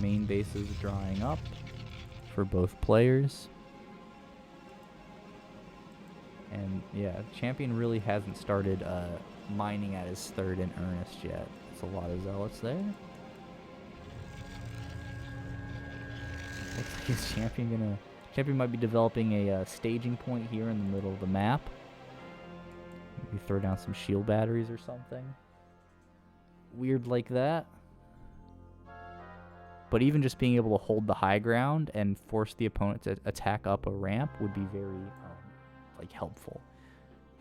Main bases drying up for both players. And yeah, Champion really hasn't started mining at his third in earnest yet. It's a lot of zealots there. Looks like is Champion might be developing a staging point here in the middle of the map. Maybe throw down some shield batteries or something weird like that. But even just being able to hold the high ground and force the opponent to attack up a ramp would be very like helpful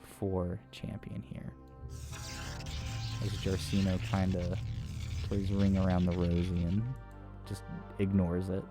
for Champion here. As Jarcino kind of plays ring around the rosy and just ignores it.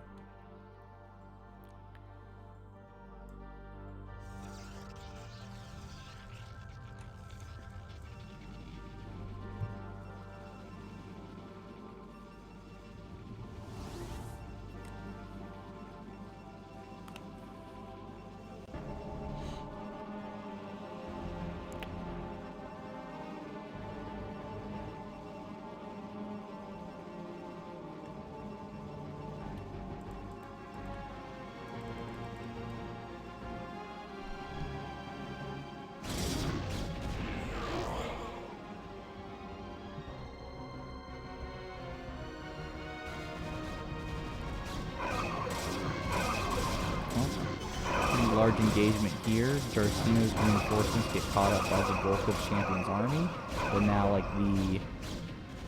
large engagement here. Jarcino's reinforcements get caught up by the bulk of Champion's army. But now, like,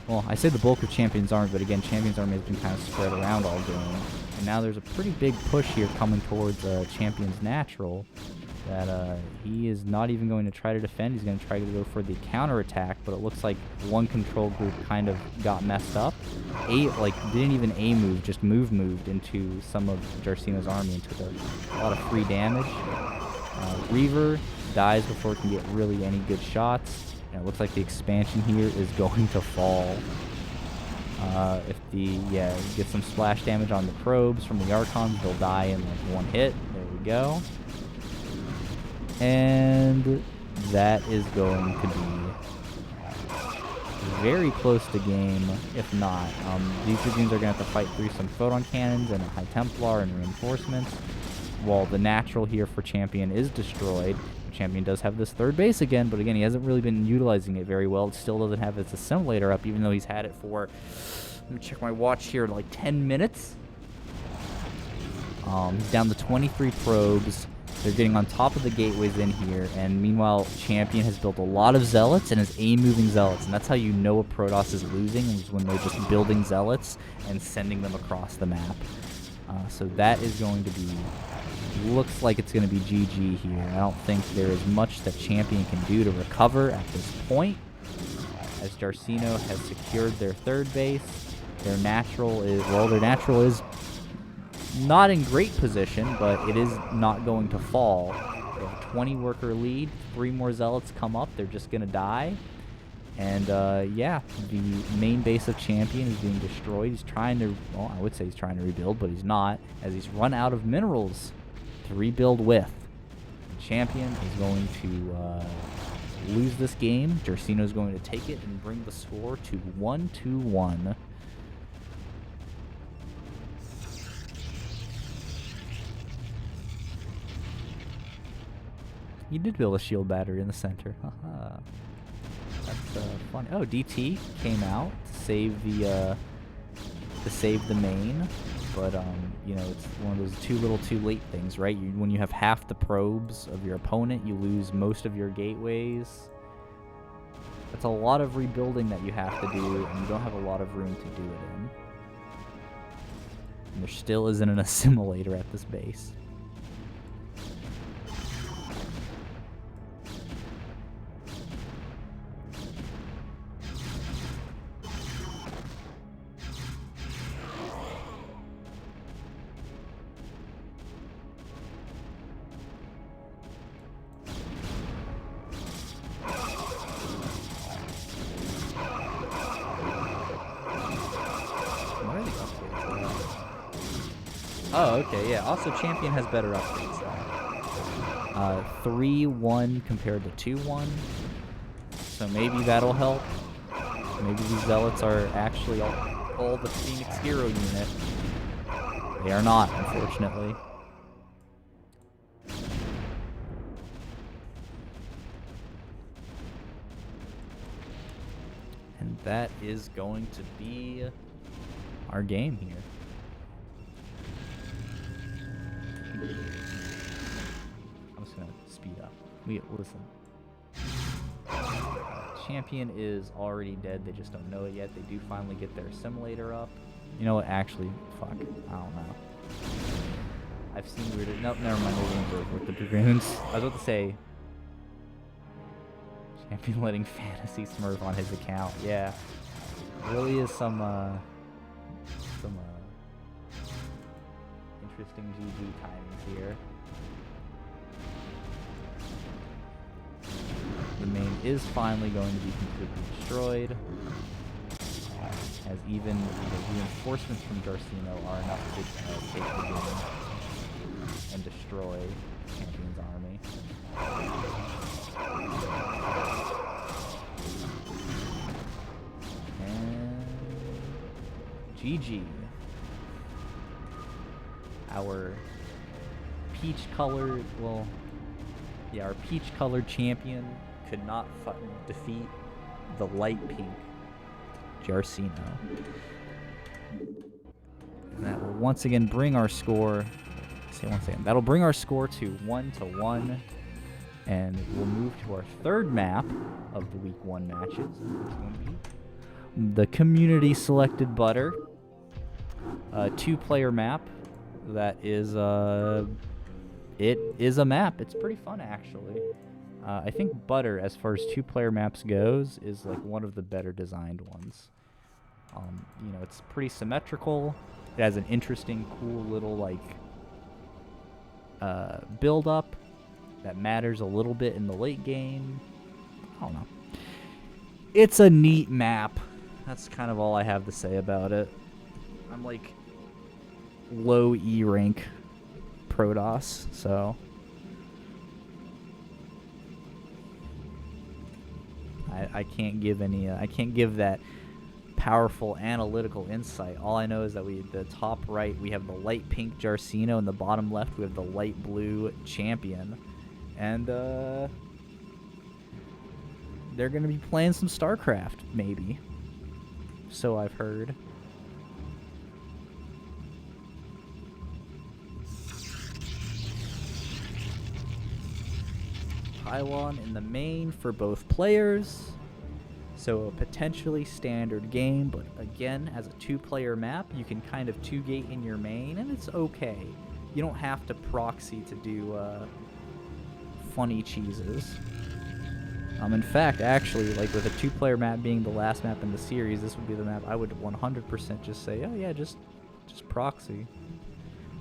well, I say the bulk of Champion's army, but again, Champion's army has been kind of spread around all game. And now there's a pretty big push here coming towards Champion's natural that he is not even going to try to defend. He's going to try to go for the counterattack, but it looks like one control group kind of got messed up. Didn't even A-move, just moved into some of Jarcino's army and took a lot of free damage. Reaver dies before it can get really any good shots. And it looks like the expansion here is going to fall. Get some splash damage on the probes from the Archons, they'll die in like one hit. There we go. And that is going to be very close to game, if not. These Dragoons are going to have to fight through some Photon Cannons and a High Templar and reinforcements, while the natural here for Champion is destroyed. Champion does have this third base again, but again, he hasn't really been utilizing it very well. It still doesn't have its assimilator up, even though he's had it for, let me check my watch here, like 10 minutes. He's down to 23 probes. They're getting on top of the gateways in here, and meanwhile, Champion has built a lot of Zealots and is A-moving Zealots, and that's how you know a Protoss is losing, is when they're just building Zealots and sending them across the map. So that is going to be, looks like it's going to be GG here. I don't think there is much that Champion can do to recover at this point, as Jarcino has secured their third base. Their natural is not in great position, but it is not going to fall. They have a 20 worker lead. 3 more Zealots come up. They're just going to die. And yeah, the main base of Champion is being destroyed. He's trying to, well, I would say he's trying to rebuild, but he's not, as he's run out of minerals to rebuild with. Champion is going to lose this game. Jarcino is going to take it and bring the score to 1-1. You did build a shield battery in the center. Haha. That's funny. Oh, DT came out to save the main, but you know, it's one of those too little, too late things, right? When you have half the probes of your opponent, you lose most of your gateways. That's a lot of rebuilding that you have to do, and you don't have a lot of room to do it in. And there still isn't an assimilator at this base. Oh, okay, yeah. Also, Champion has better upgrades. 3-1 compared to 2-1. So maybe that'll help. Maybe these Zealots are actually all the Phoenix Hero unit. They are not, unfortunately. And that is going to be our game here. I'm just gonna speed up. Listen. Champion is already dead. They just don't know it yet. They do finally get their assimilator up. You know what? Actually, fuck. I don't know. I've seen weirder. Nope, never mind. We're over with the Dragoons. I was about to say. Champion letting Fantasy Smurf on his account. Yeah. Really is some interesting GG timings here. The main is finally going to be completely destroyed, as even the reinforcements from Jarcino are enough to take the game and destroy Champion's army. And GG. Our peach-colored, well, yeah, our peach-colored Champion could not defeat the light pink Jarcino. And that will once again bring our score say 1 second. That'll bring our score to 1-1. And we'll move to our third map of the week 1 matches. It's going to be the community selected butter. 2-player map. That is it is a map. It's pretty fun actually. I think butter, as far as 2-player maps goes, is like one of the better designed ones. You know, it's pretty symmetrical. It has an interesting, cool little like build up that matters a little bit in the late game. I don't know. It's a neat map. That's kind of all I have to say about it. I'm like low E rank Protoss, so I can't give any. I can't give that powerful analytical insight. All I know is that the top right we have the light pink Jarcino, and the bottom left we have the light blue Champion. And they're going to be playing some StarCraft, maybe. So I've heard. Pylon in the main for both players. So a potentially standard game, but again, as a 2-player map, you can kind of 2-gate in your main, and it's okay. You don't have to proxy to do funny cheeses. In fact, actually, like with a 2-player map being the last map in the series, this would be the map I would 100% just say, oh yeah, just proxy.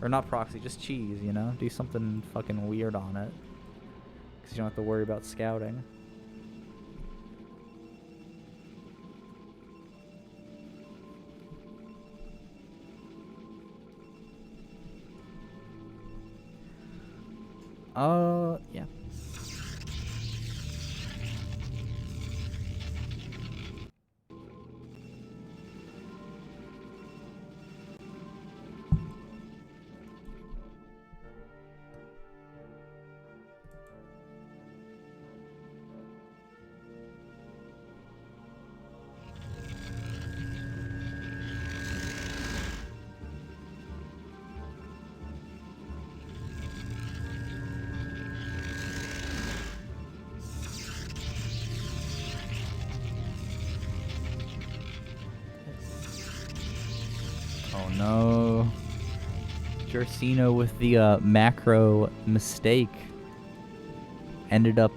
Or not proxy, just cheese, you know? Do something fucking weird on it. Because you don't have to worry about scouting. Yeah. Oh no. Jarcino with the macro mistake ended up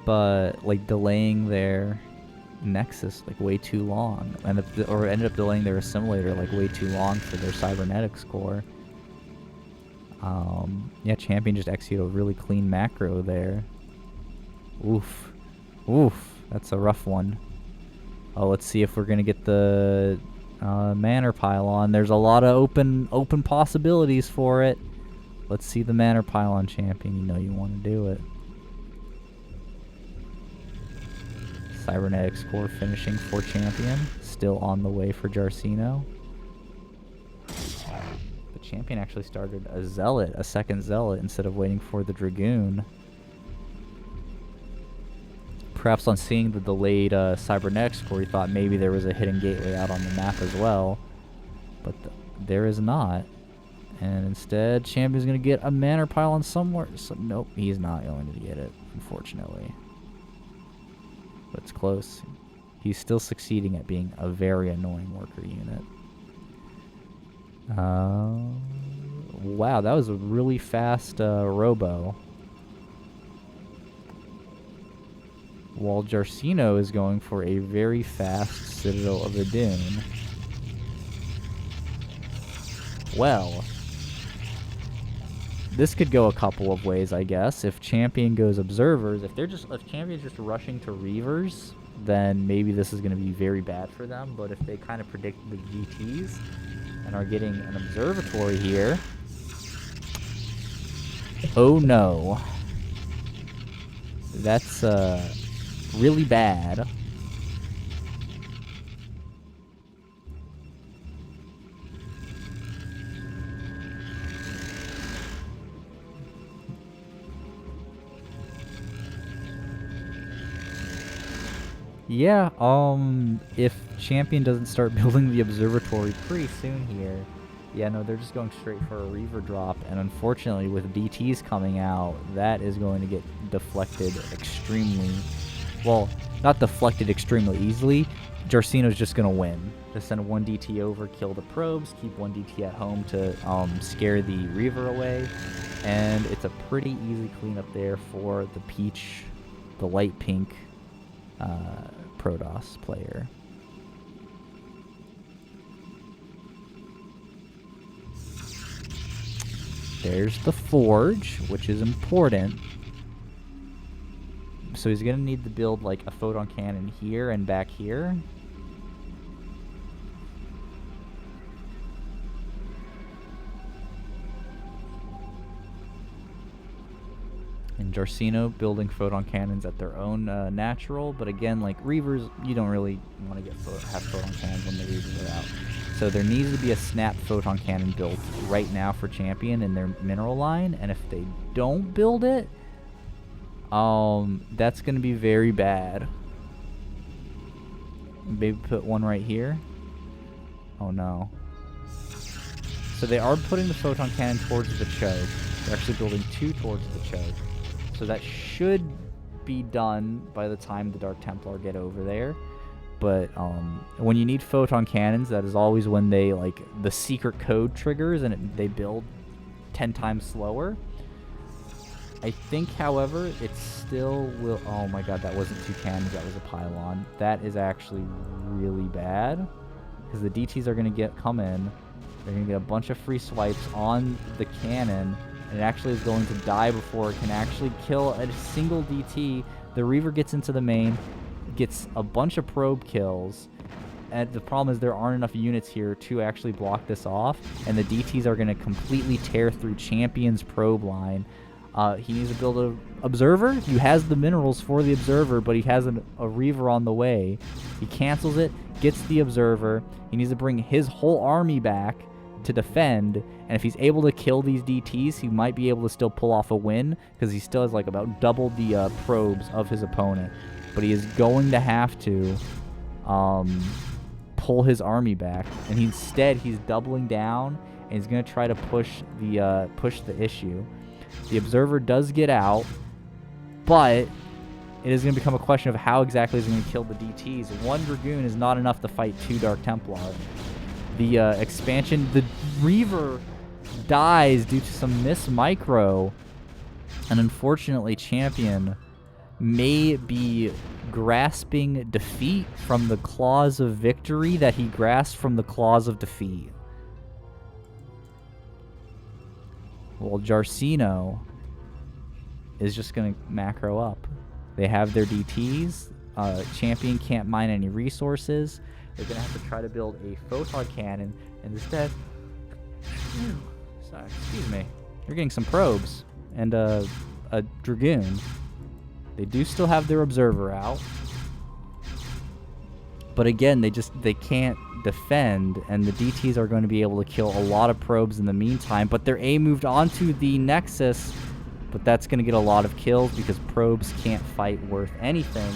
like delaying their Nexus like way too long, or ended up delaying their assimilator like way too long for their cybernetics core. Yeah, Champion just executed a really clean macro there. Oof, that's a rough one. Oh, let's see if we're gonna get the Manor Pylon. There's a lot of open possibilities for it. Let's see the Manor Pylon, Champion. You know you want to do it. Cybernetics core finishing for Champion. Still on the way for Jarcino. The Champion actually started a second Zealot, instead of waiting for the Dragoon. Perhaps on seeing the delayed Cybernetics core, he thought maybe there was a hidden gateway out on the map as well. But there is not. And instead, Champion's going to get a Manor Pylon somewhere. So, nope, he's not going to get it, unfortunately. But it's close. He's still succeeding at being a very annoying worker unit. Wow, that was a really fast robo. While Jarcino is going for a very fast Citadel of the Dune. Well, this could go a couple of ways, I guess. If Champion goes Observers, if Champion's just rushing to Reavers, then maybe this is going to be very bad for them. But if they kind of predict the GTs and are getting an Observatory here, oh no, that's really bad. Yeah, if Champion doesn't start building the observatory pretty soon here, Yeah, no, they're just going straight for a Reaver drop, and unfortunately with DTs coming out, that is going to get deflected extremely... Well, not deflected extremely easily. Jarcino's just going to win. Just send one DT over, kill the probes, keep one DT at home to scare the Reaver away, and it's a pretty easy cleanup there for the Peach, the light pink Protoss player. There's the Forge, which is important. So he's going to need to build like a photon cannon here and back here. And Jarcino building photon cannons at their own natural. But again, like Reavers, you don't really want to have photon cannons when the Reavers are out. So there needs to be a snap photon cannon built right now for Champion in their mineral line. And if they don't build it, that's going to be very bad. Maybe put one right here. Oh no. So they are putting the photon cannon towards the choke. They're actually building two towards the choke. So that should be done by the time the Dark Templar get over there. But when you need photon cannons, that is always when they like the secret code triggers and they build 10 times slower. I think, however, it still will... Oh my god, that wasn't two cannons, that was a pylon. That is actually really bad. Because the DTs are going to come in. They're going to get a bunch of free swipes on the cannon. And it actually is going to die before it can actually kill a single DT. The Reaver gets into the main, gets a bunch of probe kills. And the problem is there aren't enough units here to actually block this off. And the DTs are going to completely tear through Champion's probe line. He needs to build an observer. He has the minerals for the observer, but he has a Reaver on the way. He cancels it, gets the observer. He needs to bring his whole army back to defend. And if he's able to kill these DTs, he might be able to still pull off a win because he still has like about double the probes of his opponent. But he is going to have to pull his army back. And instead, he's doubling down and he's going to try to push the issue. The observer does get out, but it is going to become a question of how exactly he's going to kill the DTs. One Dragoon is not enough to fight two Dark Templar. The expansion, the Reaver dies due to some miss micro, and unfortunately Champion may be grasping defeat from the claws of victory that he grasped from the claws of defeat. Well, Jarcino is just going to macro up. They have their DTs. Champion can't mine any resources. They're going to have to try to build a photon cannon. And instead... Sorry, excuse me. They're getting some probes and a Dragoon. They do still have their observer out. But again, they can't defend, and the DTs are going to be able to kill a lot of probes in the meantime. But their A moved onto the Nexus, but that's going to get a lot of kills because probes can't fight worth anything.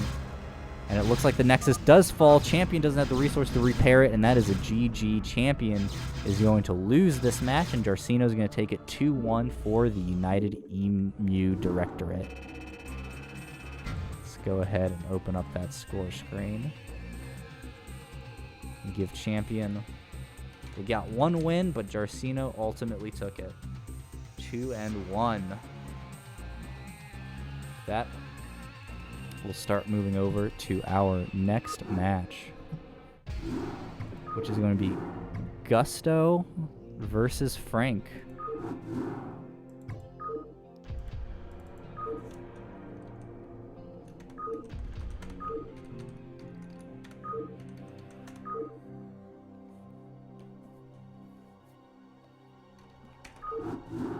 And it looks like the Nexus does fall. Champion doesn't have the resource to repair it, and that is a GG. Champion is going to lose this match, and Jarcino is going to take it 2-1 for the United EMU Directorate. Let's go ahead and open up that score screen. And give Champion... They got one win, but Jarcino ultimately took it. 2-1. That... We'll start moving over to our next match, which is going to be Gusto versus Frank.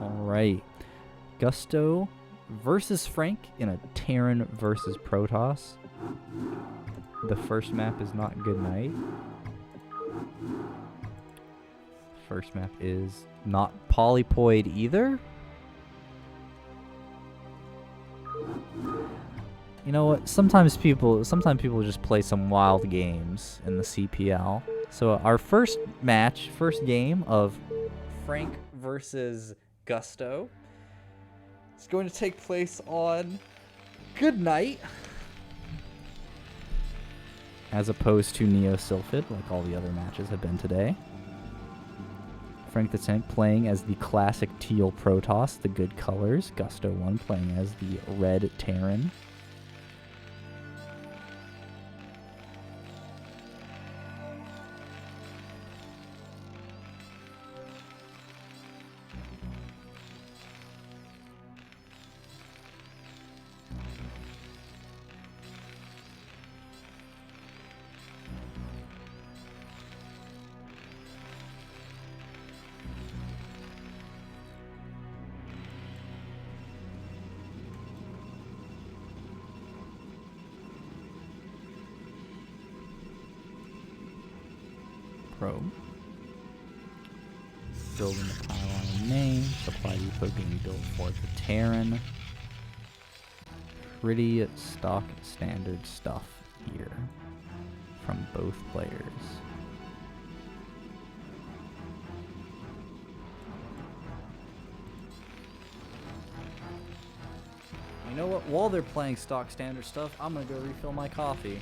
All right, Gusto versus Frank in a Terran versus Protoss. The first map is not Good Night. First map is not Polypoid either. You know what? Sometimes people just play some wild games in the CPL. So our first game of Frank versus Gusto. It's going to take place on Good Night, as opposed to Neo Sylphid, like all the other matches have been today. Frank the Tank playing as the classic teal Protoss, the good colors. Gusto 1 playing as the red Terran. Probe. Building the pylon in main. Supply depot being built for the Terran. Pretty stock standard stuff here from both players. You know what? While they're playing stock standard stuff, I'm gonna go refill my coffee.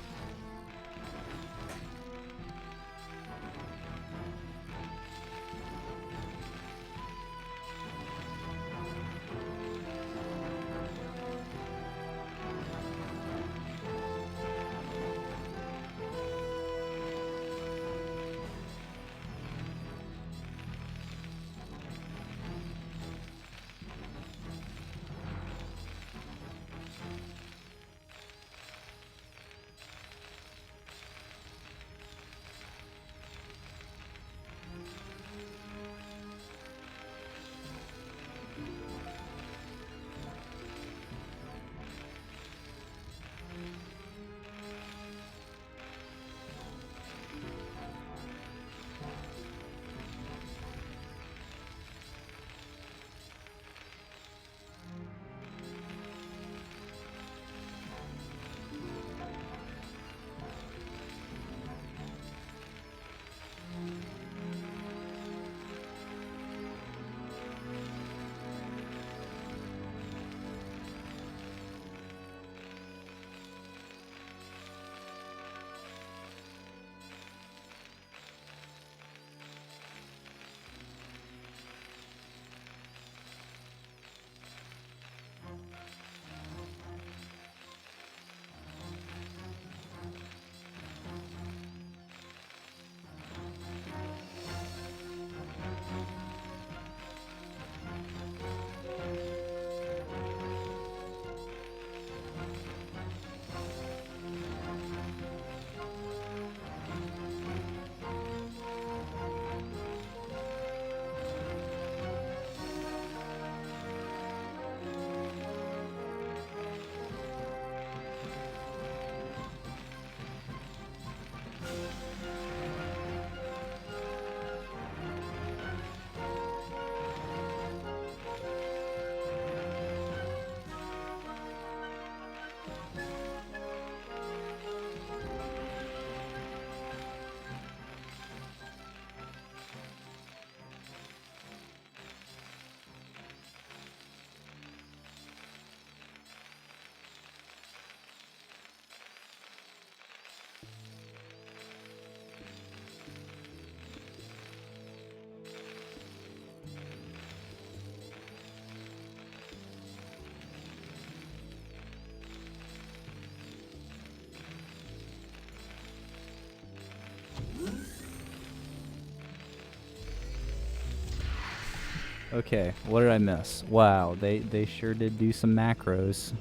Okay, what did I miss? Wow, they sure did do some macros.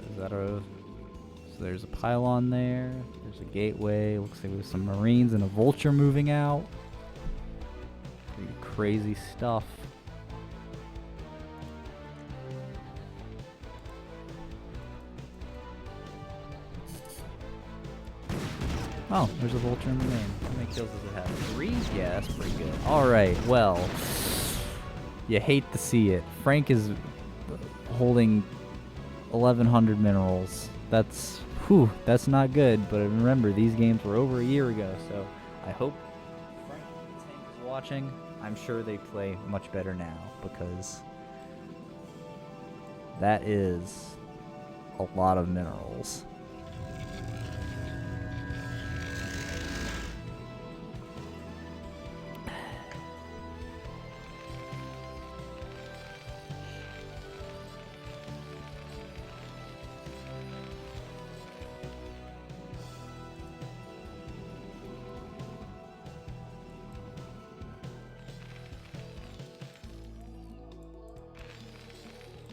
Is that a... So there's a pylon there. There's a gateway. Looks like there's some Marines and a Vulture moving out. Pretty crazy stuff. Oh, there's a Vulture in the main. How many kills does it have? 3? Yeah, that's pretty good. Alright, well. You hate to see it. Frank is holding 1,100 minerals. That's, whew, that's not good. But remember, these games were over a year ago, so I hope watching, I'm sure they play much better now, because that is a lot of minerals.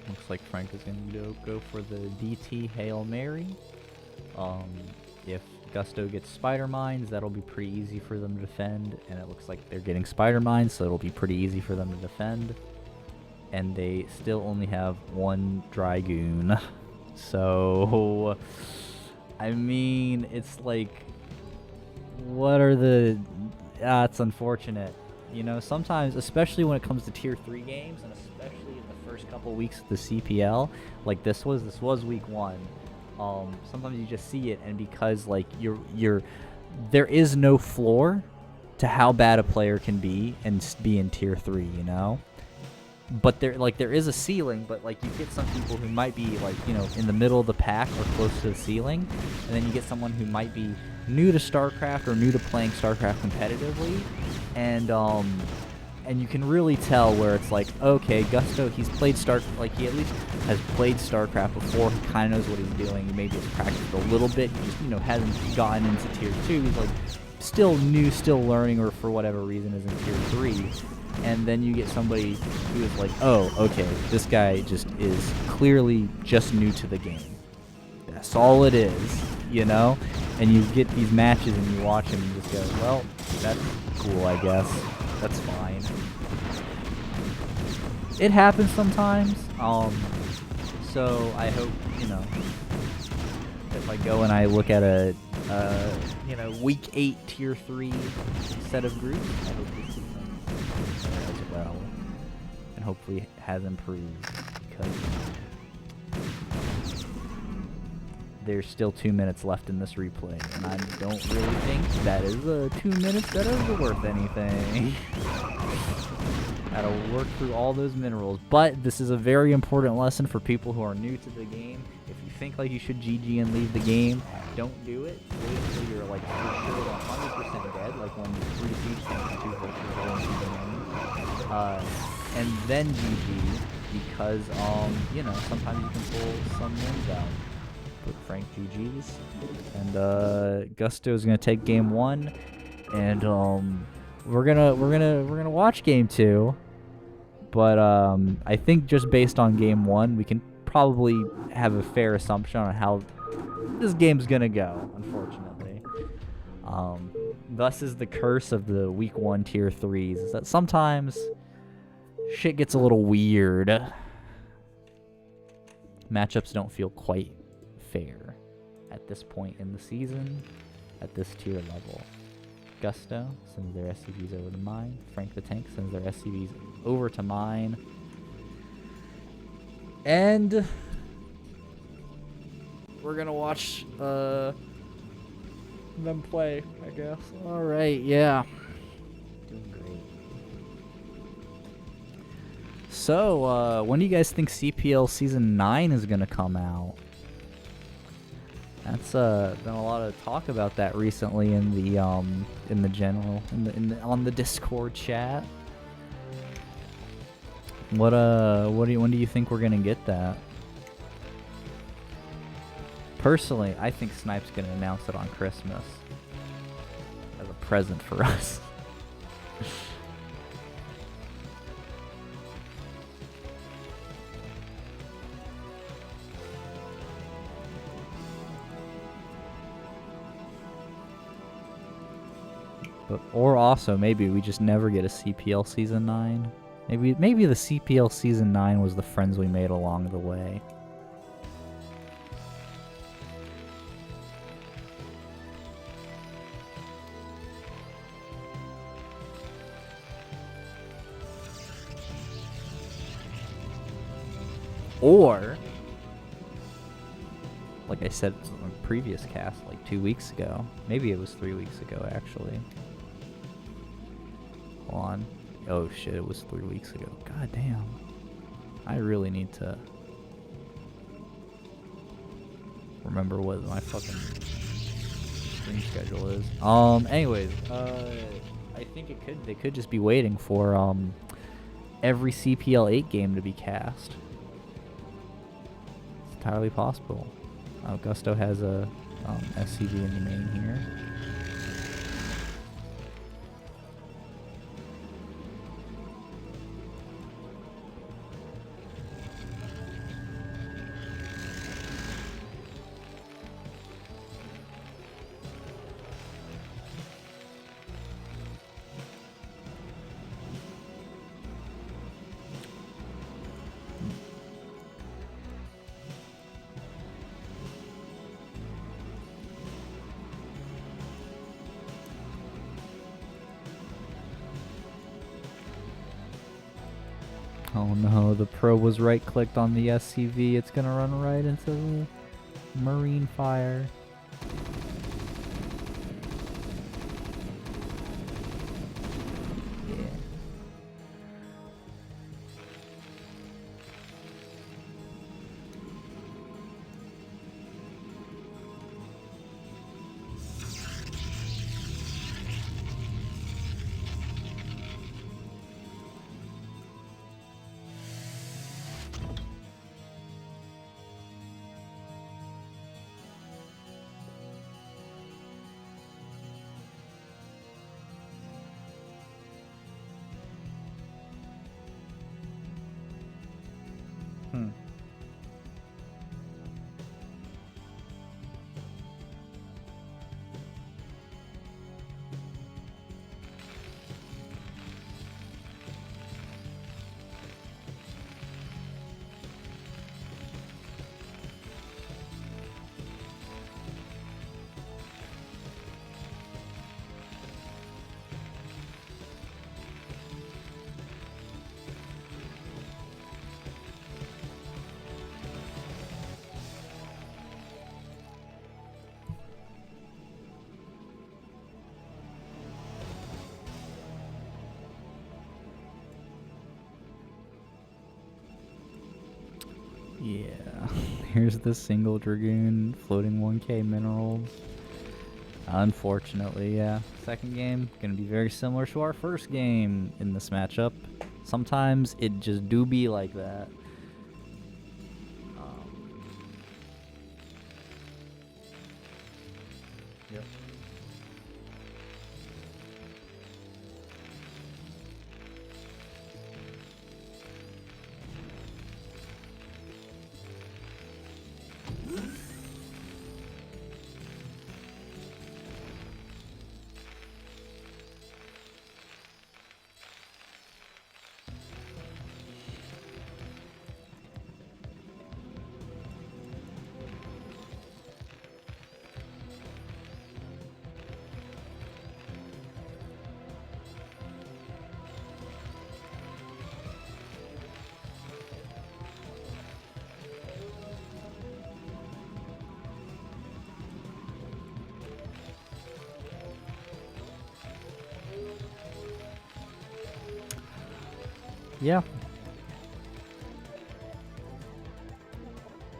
Looks like Frank is going to go for the DT Hail Mary. If Gusto gets Spider Mines, that'll be pretty easy for them to defend. And it looks like they're getting Spider Mines, so it'll be pretty easy for them to defend. And they still only have one Dragoon. So, I mean, it's like, what are the... it's unfortunate. You know, sometimes, especially when it comes to Tier 3 games, and especially in the first couple weeks of the CPL, like this was week 1. Sometimes you just see it, and because like there is no floor to how bad a player can be and be in Tier 3, you know. But there is a ceiling, but like you get some people who might be like, you know, in the middle of the pack or close to the ceiling, and then you get someone who might be new to StarCraft or new to playing StarCraft competitively, and you can really tell where it's like, okay, Gusto, he's played like he at least has played StarCraft before, he kind of knows what he's doing, maybe he's practiced a little bit, he just, you know, hasn't gotten into Tier 2, he's like still new, still learning, or for whatever reason is in Tier 3, and then you get somebody who is like, oh, okay, this guy just is clearly just new to the game. That's all it is, you know? And you get these matches and you watch him and just go, well, that's cool, I guess. That's fine. It happens sometimes. So I hope, you know, if I go and I look at a, you know, week 8 Tier 3 set of groups, I hope this is there as well. And hopefully it has improved, because there's still 2 minutes left in this replay, and I don't really think that is 2 minutes that is worth anything. Gotta work through all those minerals, but this is a very important lesson for people who are new to the game. If you think like you should GG and leave the game, don't do it. Wait until you're like for sure 100% dead, like when 3 siege tanks and 2 vultures go into the game, and then GG, because you know, sometimes you can pull some wins out. Frank GG's, and Gusto's gonna take game 1, and we're gonna watch game 2, but I think just based on game 1 we can probably have a fair assumption on how this game's gonna go, unfortunately. Thus is the curse of the week 1 Tier 3s, is that sometimes shit gets a little weird. Matchups don't feel quite fair at this point in the season, at this tier level. Gusto sends their SCVs over to mine. Frank the Tank sends their SCVs over to mine. And we're gonna watch them play, I guess. Alright, yeah. Doing great. So, when do you guys think CPL Season 9 is gonna come out? That's been a lot of talk about that recently in the on the Discord chat. When do you think we're gonna get that? Personally, I think Snipe's gonna announce it on Christmas as a present for us. Or also, maybe we just never get a CPL Season 9. Maybe the CPL Season 9 was the friends we made along the way. Or, like I said on a previous cast, like 2 weeks ago. Maybe it was 3 weeks ago, actually. Hold on. Oh shit, it was 3 weeks ago. God damn. I really need to remember what my fucking stream schedule is. Anyways, I think they could just be waiting for every CPL 8 game to be cast. It's entirely possible. Gusto has a SCV in the main here. Oh no, the pro was right-clicked on the SCV. It's gonna run right into the marine fire. Yeah. Yeah, here's the single Dragoon floating 1k minerals. Unfortunately, yeah. Second game, gonna be very similar to our first game in this matchup. Sometimes it just do be like that. Yep. Yeah.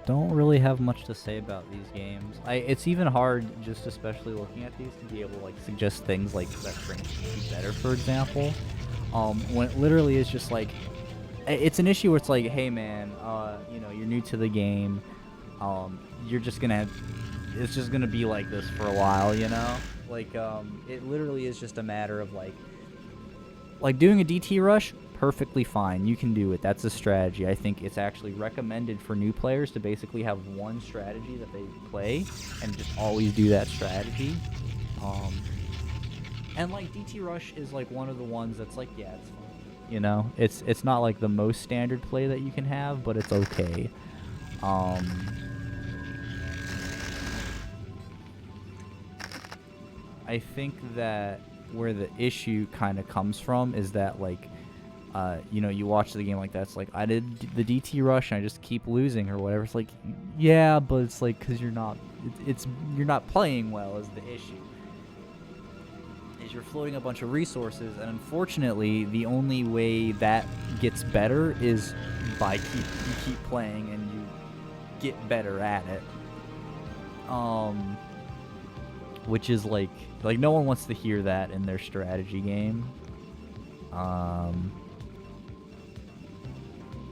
Don't really have much to say about these games. It's even hard, just especially looking at these, to be able to like suggest things like that franc should be better, for example. When it literally is just like, it's an issue where it's like, hey man, you know, you're new to the game. You're just gonna it's just gonna be like this for a while, you know? Like, it literally is just a matter of like doing a DT rush. Perfectly fine. You can do it. That's a strategy. I think it's actually recommended for new players to basically have one strategy that they play and just always do that strategy. And like DT rush is like one of the ones that's like, yeah, it's fine. You know, it's not like the most standard play that you can have, but it's okay. I think that where the issue kind of comes from is that like, you know, you watch the game like that, it's like, I did the DT rush and I just keep losing or whatever. It's like, yeah, but it's like, because you're not playing well is the issue. is you're floating a bunch of resources, and unfortunately, the only way that gets better is by you keep playing and you get better at it. Which is like no one wants to hear that in their strategy game.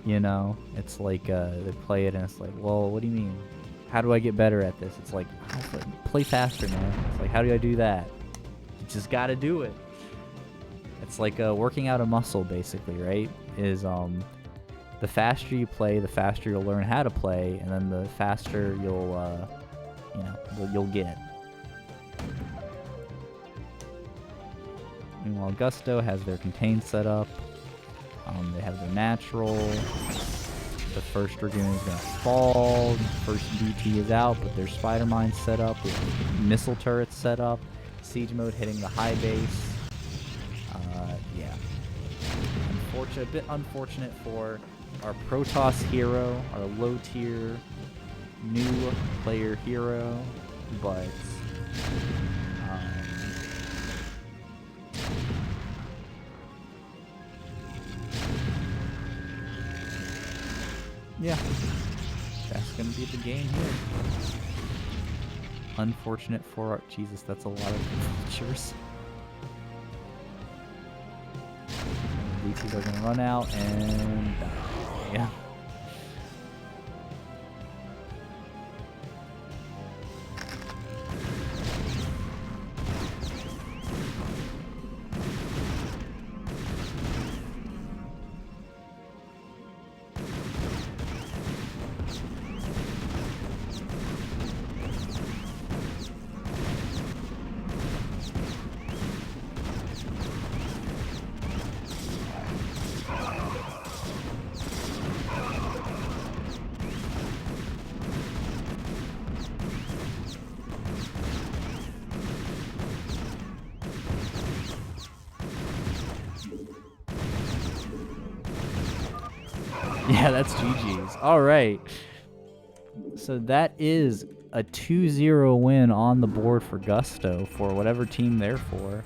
You know, it's like they play it and it's like, well, what do you mean? How do I get better at this? It's like play faster, man. It's like, how do I do that? You just gotta do it. It's like working out a muscle, basically, right? Is the faster you play, the faster you'll learn how to play, and then the faster you'll you'll get. Meanwhile, Gusto has their contain set up. They have their natural. The first Dragoon is going to fall. The first DT is out, but their Spider Mine set up with missile turrets set up. Siege mode hitting the high base. Yeah. A bit unfortunate for our Protoss hero, our low tier new player hero, but yeah, that's gonna be the game here. Unfortunate for our Jesus, that's a lot of vultures. DTs are gonna run out and yeah. Yeah, that's GG's. All right. So that is a 2-0 win on the board for Gusto for whatever team they're for.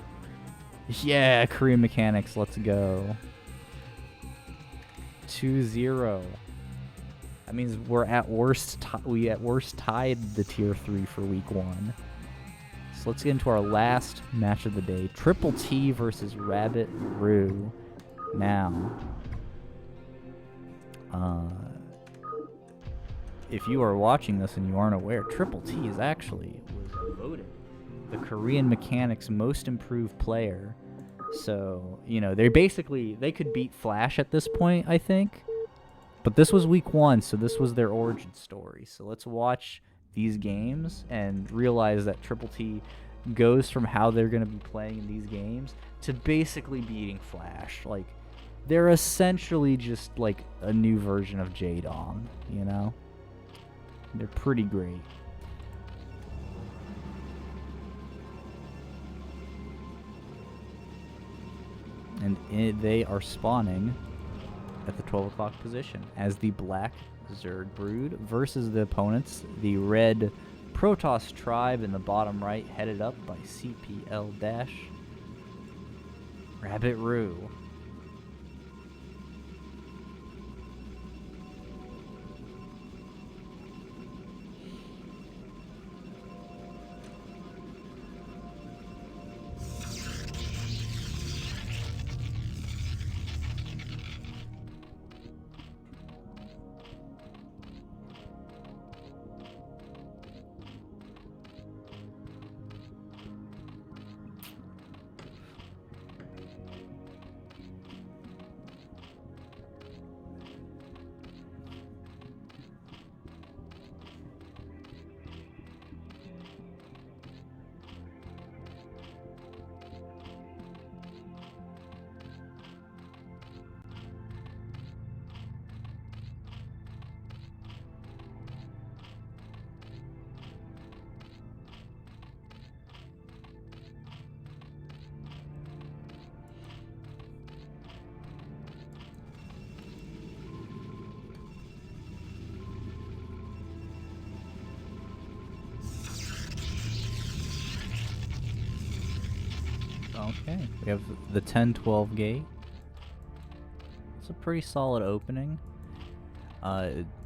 Yeah, Korean Mechanics, let's go. 2-0. That means we're at worst tied the tier 3 for week 1. So let's get into our last match of the day. Triple T versus RabbitRoo. Now, if you are watching this and you aren't aware, Triple T was voted the Korean Mechanics most improved player. So, you know, they could beat Flash at this point, I think. But this was week 1, so this was their origin story. So let's watch these games and realize that Triple T goes from how they're going to be playing in these games to basically beating Flash. Like, they're essentially just like a new version of J-Dong, you know? They're pretty great. And they are spawning at the 12 o'clock position as the black Zerg Brood versus the opponents, the red Protoss tribe in the bottom right, headed up by CPL-RabbitRoo. Okay, we have the 10-12 gate. It's a pretty solid opening.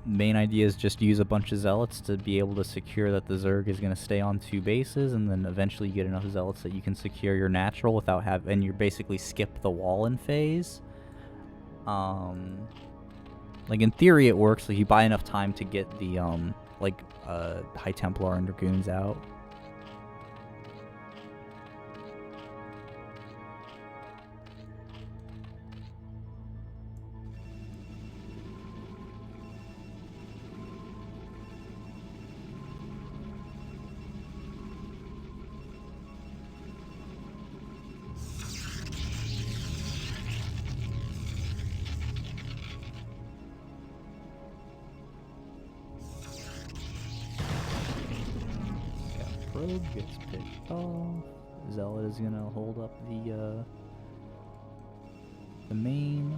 Main idea is just use a bunch of zealots to be able to secure that the Zerg is going to stay on 2 bases, and then eventually you get enough zealots that you can secure your natural without and you basically skip the wall in phase. Like in theory it works, like you buy enough time to get the High Templar and Dragoons out. Probe gets picked off. Zealot is gonna hold up the main.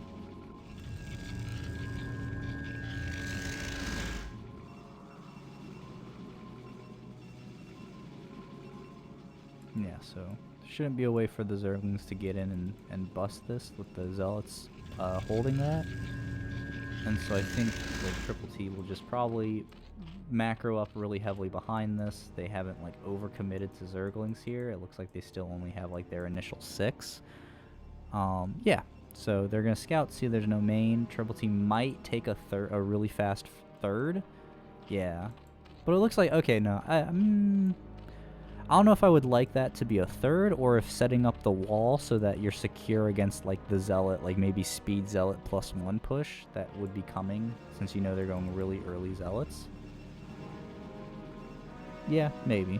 Yeah, so there shouldn't be a way for the Zerglings to get in and bust this with the Zealots holding that. And so I think the Triple T will just probably macro up really heavily behind this. They haven't like overcommitted to Zerglings here. It looks like they still only have like their initial 6. Yeah, so they're gonna scout, see there's no main. Triple T might take a really fast third. Yeah, but it looks like okay. No, I don't know if I would like that to be a third, or if setting up the wall so that you're secure against like the Zealot, like maybe Speed Zealot +1 push that would be coming, since you know they're going really early Zealots. Yeah, maybe.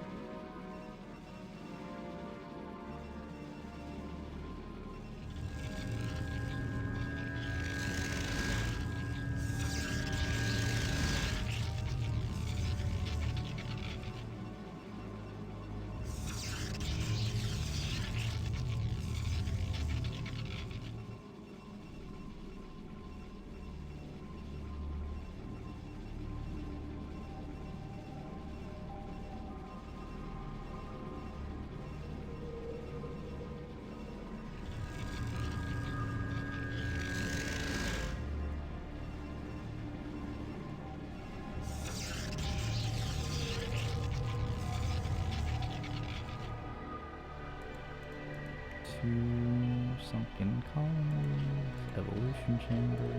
Sunken colonies, evolution chamber.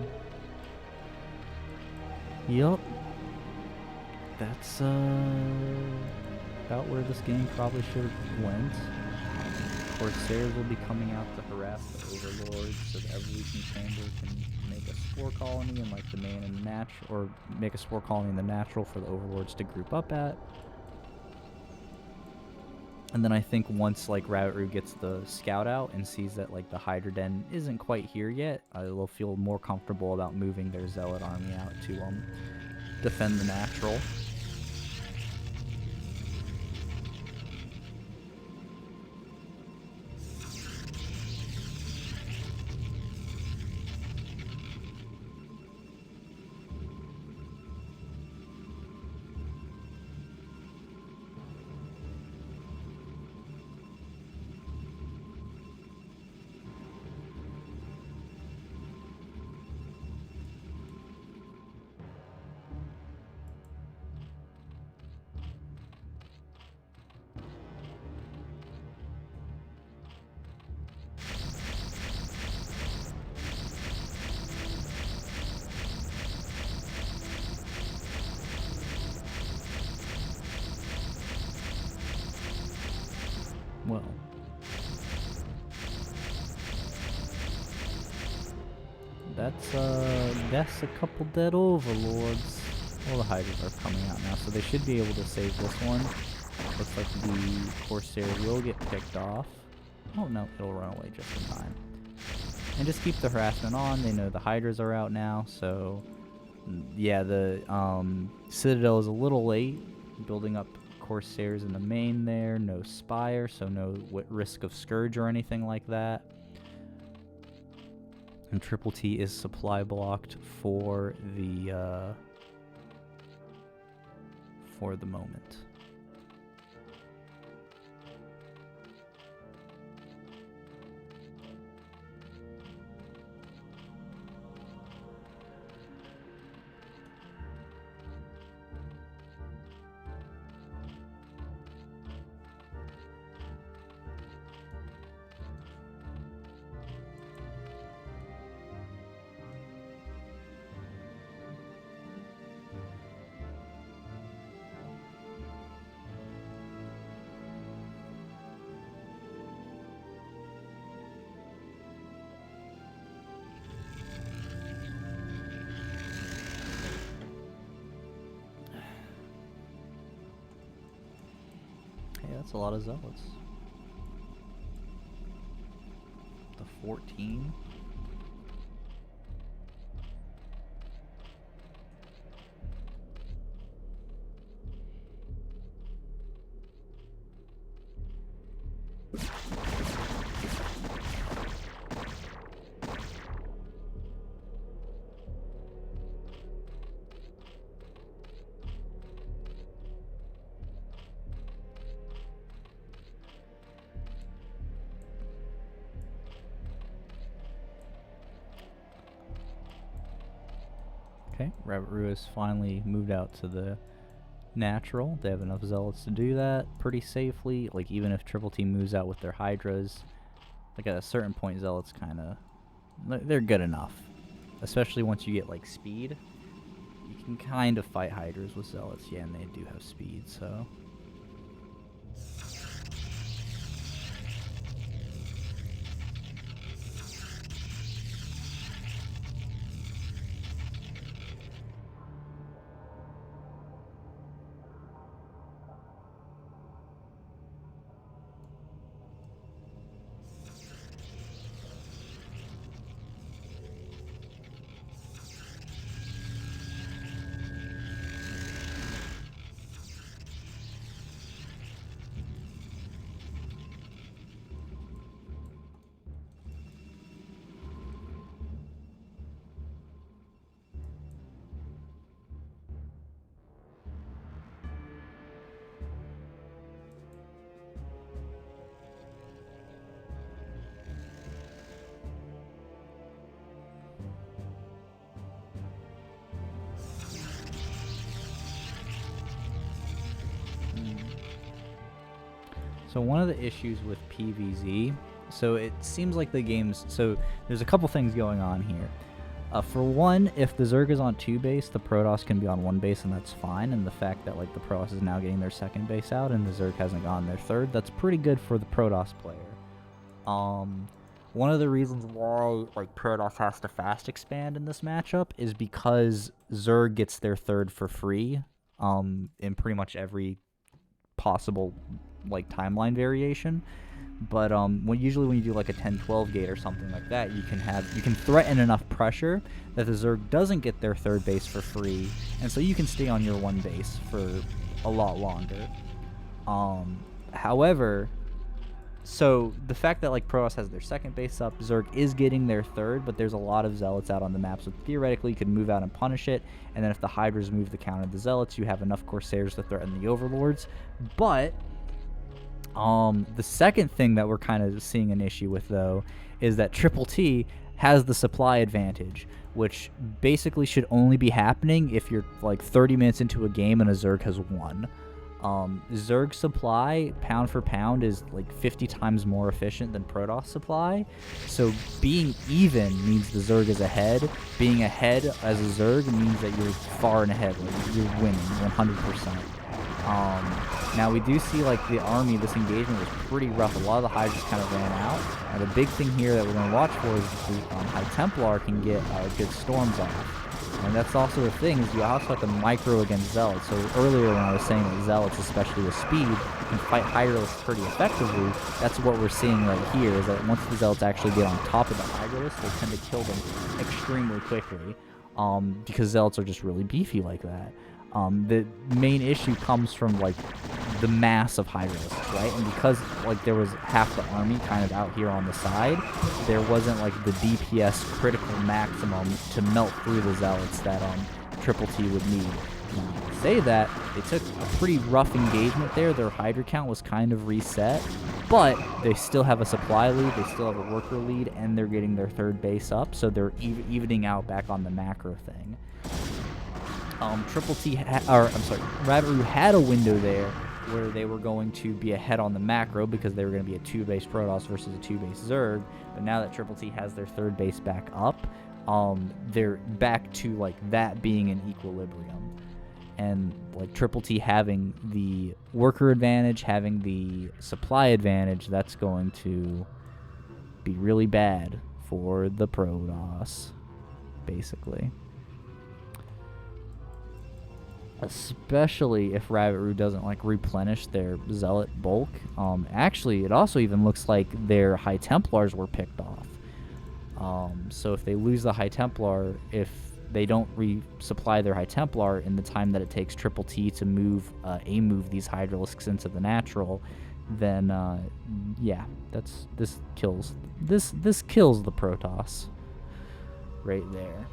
Yup. That's about where this game probably should have went. Corsairs will be coming out to harass the overlords, so the evolution chamber can make a spore colony in like the main and natural, or make a spore colony in the natural for the overlords to group up at. And then I think once like RabbitRoo gets the scout out and sees that like the Hydra Den isn't quite here yet, they'll feel more comfortable about moving their Zealot army out to defend the natural. Well, that's a couple dead overlords. Well, the Hydras are coming out now, so they should be able to save this one. Looks like the Corsair will get picked off. Oh no, it'll run away just in time. And just keep the harassment on. They know the Hydras are out now, so yeah, the Citadel is a little late building up Corsairs in the main there. No Spire, so no risk of Scourge or anything like that. And Triple T is supply blocked for the moment. that's a lot of zealots. The 14. Okay, RabbitRoo has finally moved out to the natural. They have enough zealots to do that pretty safely. Like, even if Triple T moves out with their hydras, like at a certain point, zealots kind of, they're good enough. Especially once you get like speed, you can kind of fight hydras with zealots. Yeah, and they do have speed, so. So one of the issues with PvZ, so it seems like the game's, so there's a couple things going on here. For one, if the Zerg is on 2 base, the Protoss can be on 1 base, and that's fine. And the fact that like the Protoss is now getting their 2nd base out and the Zerg hasn't gotten their 3rd, that's pretty good for the Protoss player. One of the reasons why like Protoss has to fast expand in this matchup is because Zerg gets their 3rd for free in pretty much every possible like timeline variation. But usually when you do like a 10-12 gate or something like that, you can threaten enough pressure that the Zerg doesn't get their 3rd base for free, and so you can stay on your 1 base for a lot longer. However, so the fact that like Protoss has their 2nd base up, Zerg is getting their 3rd, but there's a lot of zealots out on the map, so theoretically you could move out and punish it, and then if the hydras move the counter to the zealots, you have enough corsairs to threaten the overlords. But the second thing that we're kind of seeing an issue with, though, is that Triple T has the supply advantage, which basically should only be happening if you're like 30 minutes into a game and a Zerg has won. Zerg supply, pound for pound, is like 50 times more efficient than Protoss supply, so being even means the Zerg is ahead. Being ahead as a Zerg means that you're far and ahead, like you're winning 100%. Now we do see like the army, this engagement was pretty rough. A lot of the hydras kind of ran out. Now the big thing here that we're going to watch for is the High Templar can get good storms off. And that's also the thing, is you also have to micro against zealots. So earlier when I was saying that zealots, especially with speed, can fight hydras pretty effectively, that's what we're seeing right here, is that once the zealots actually get on top of the hydras, they tend to kill them extremely quickly, because zealots are just really beefy like that. The main issue comes from like the mass of hydras, right? And because like there was half the army kind of out here on the side, there wasn't like the DPS critical maximum to melt through the zealots that Triple T would need. Now, to say that, they took a pretty rough engagement there. Their hydra count was kind of reset, but they still have a supply lead, they still have a worker lead, and they're getting their 3rd base up, so they're evening out back on the macro thing. RabbitRoo had a window there where they were going to be ahead on the macro because they were going to be a 2-base Protoss versus a 2-base Zerg. But now that Triple T has their 3rd base back up, they're back to like that being in equilibrium. And like Triple T having the worker advantage, having the supply advantage, that's going to be really bad for the Protoss, basically. especially if RabbitRoo doesn't like replenish their Zealot bulk. Actually, it also even looks like their High Templars were picked off. So if they lose the High Templar, if they don't resupply their High Templar in the time that it takes Triple T to move these Hydralisks into the natural, then yeah, this kills the Protoss right there.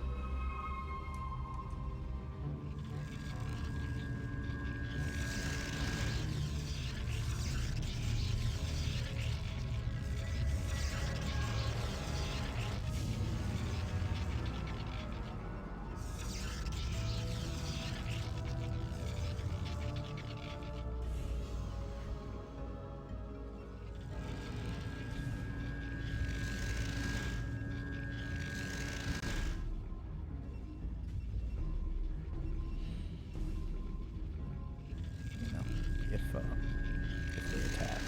If they attack.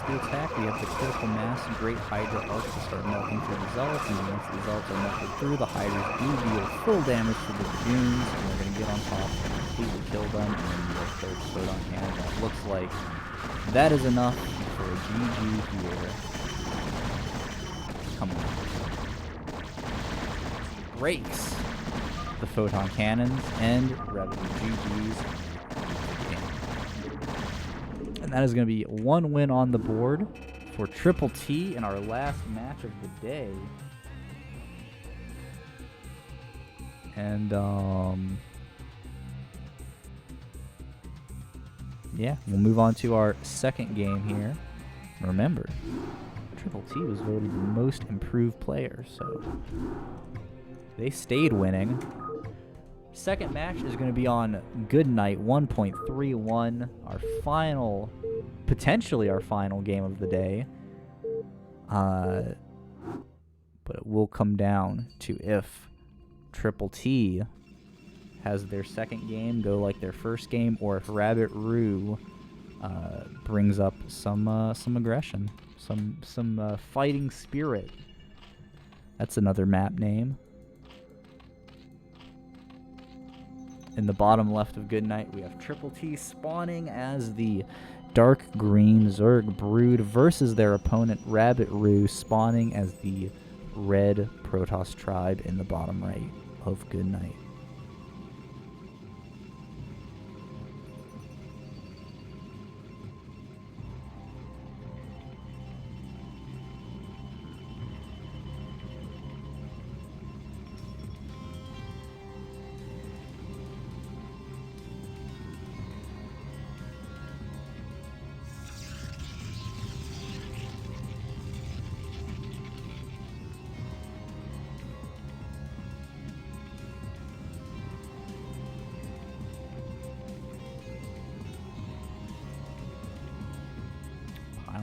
The attack, we have the critical mass and great Hydra arc to start melting through the Zealots, and once the Zealots are melted through, the Hydras do deal full damage to the Dragoons, and we're going to get on top and completely kill them, and then the third Photon Cannon. That looks like that is enough for a GG here. Come on. Breaks the Photon Cannons, and RabbitRoo GG's. And that is going to be one win on the board for Triple T in our last match of the day. And, yeah, we'll move on to our second game here. Remember, Triple T was voted the most improved player, so they stayed winning. Second match is going to be on Goodnight 1.31, our final, potentially our final game of the day. But it will come down to if Triple T has their second game go like their first game, or if RabbitRoo brings up some aggression, some fighting spirit. That's another map name. In the bottom left of Goodnight, we have Triple T spawning as the dark green Zerg Brood versus their opponent RabbitRoo spawning as the red Protoss tribe in the bottom right of Goodnight.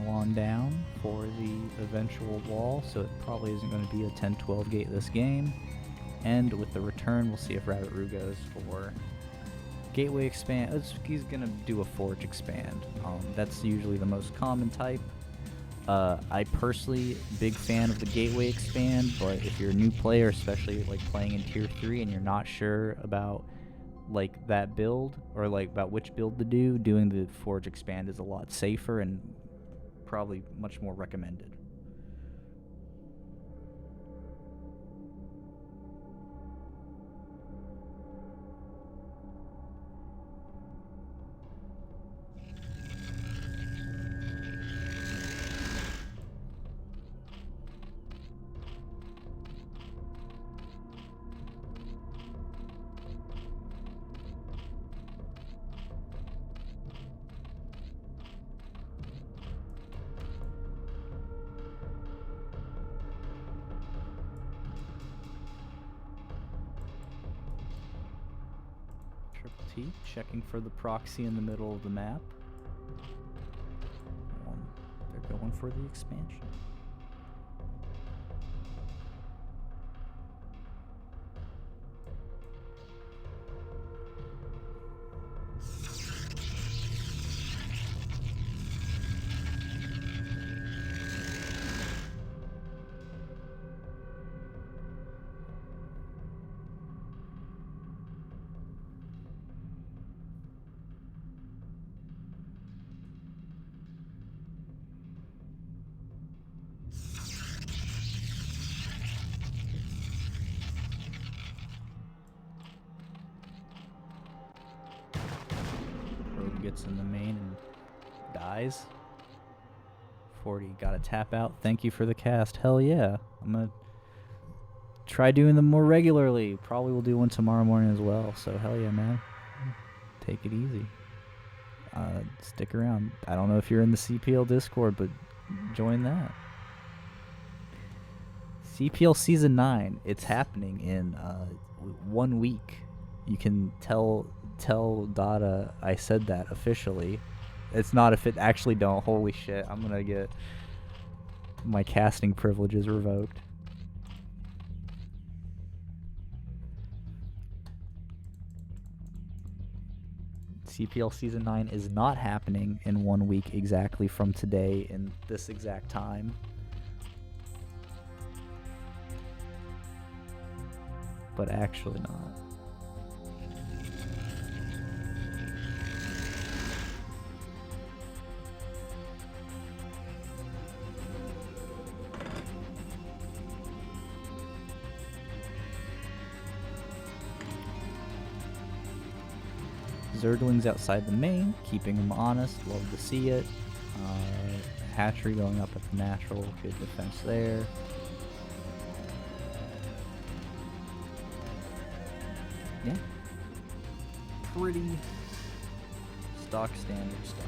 On down for the eventual wall, so it probably isn't going to be a 10-12 gate this game. And with the return, we'll see if RabbitRoo goes for gateway expand. He's going to do a forge expand. That's usually the most common type. I personally, big fan of the gateway expand, but if you're a new player, especially like playing in tier 3 and you're not sure about like that build, or like about which build to do, doing the forge expand is a lot safer and probably much more recommended. T, checking for the proxy in the middle of the map. They're going for the expansion. Gets in the main and dies. 40 got a tap out. Thank you for the cast. Hell yeah. I'm gonna try doing them more regularly. Probably will do one tomorrow morning as well. So hell yeah, man. Take it easy. Stick around. I don't know if you're in the CPL Discord, but join that. CPL Season 9. It's happening in 1 week. You can tell Dada I said that officially. It's not if it actually don't. Holy shit, I'm gonna get my casting privileges revoked. CPL Season 9 is not happening in 1 week exactly from today in this exact time. But actually not. Zerglings outside the main, keeping them honest. Love to see it. Hatchery going up at the natural. Good defense there. Yeah. Pretty stock standard stuff.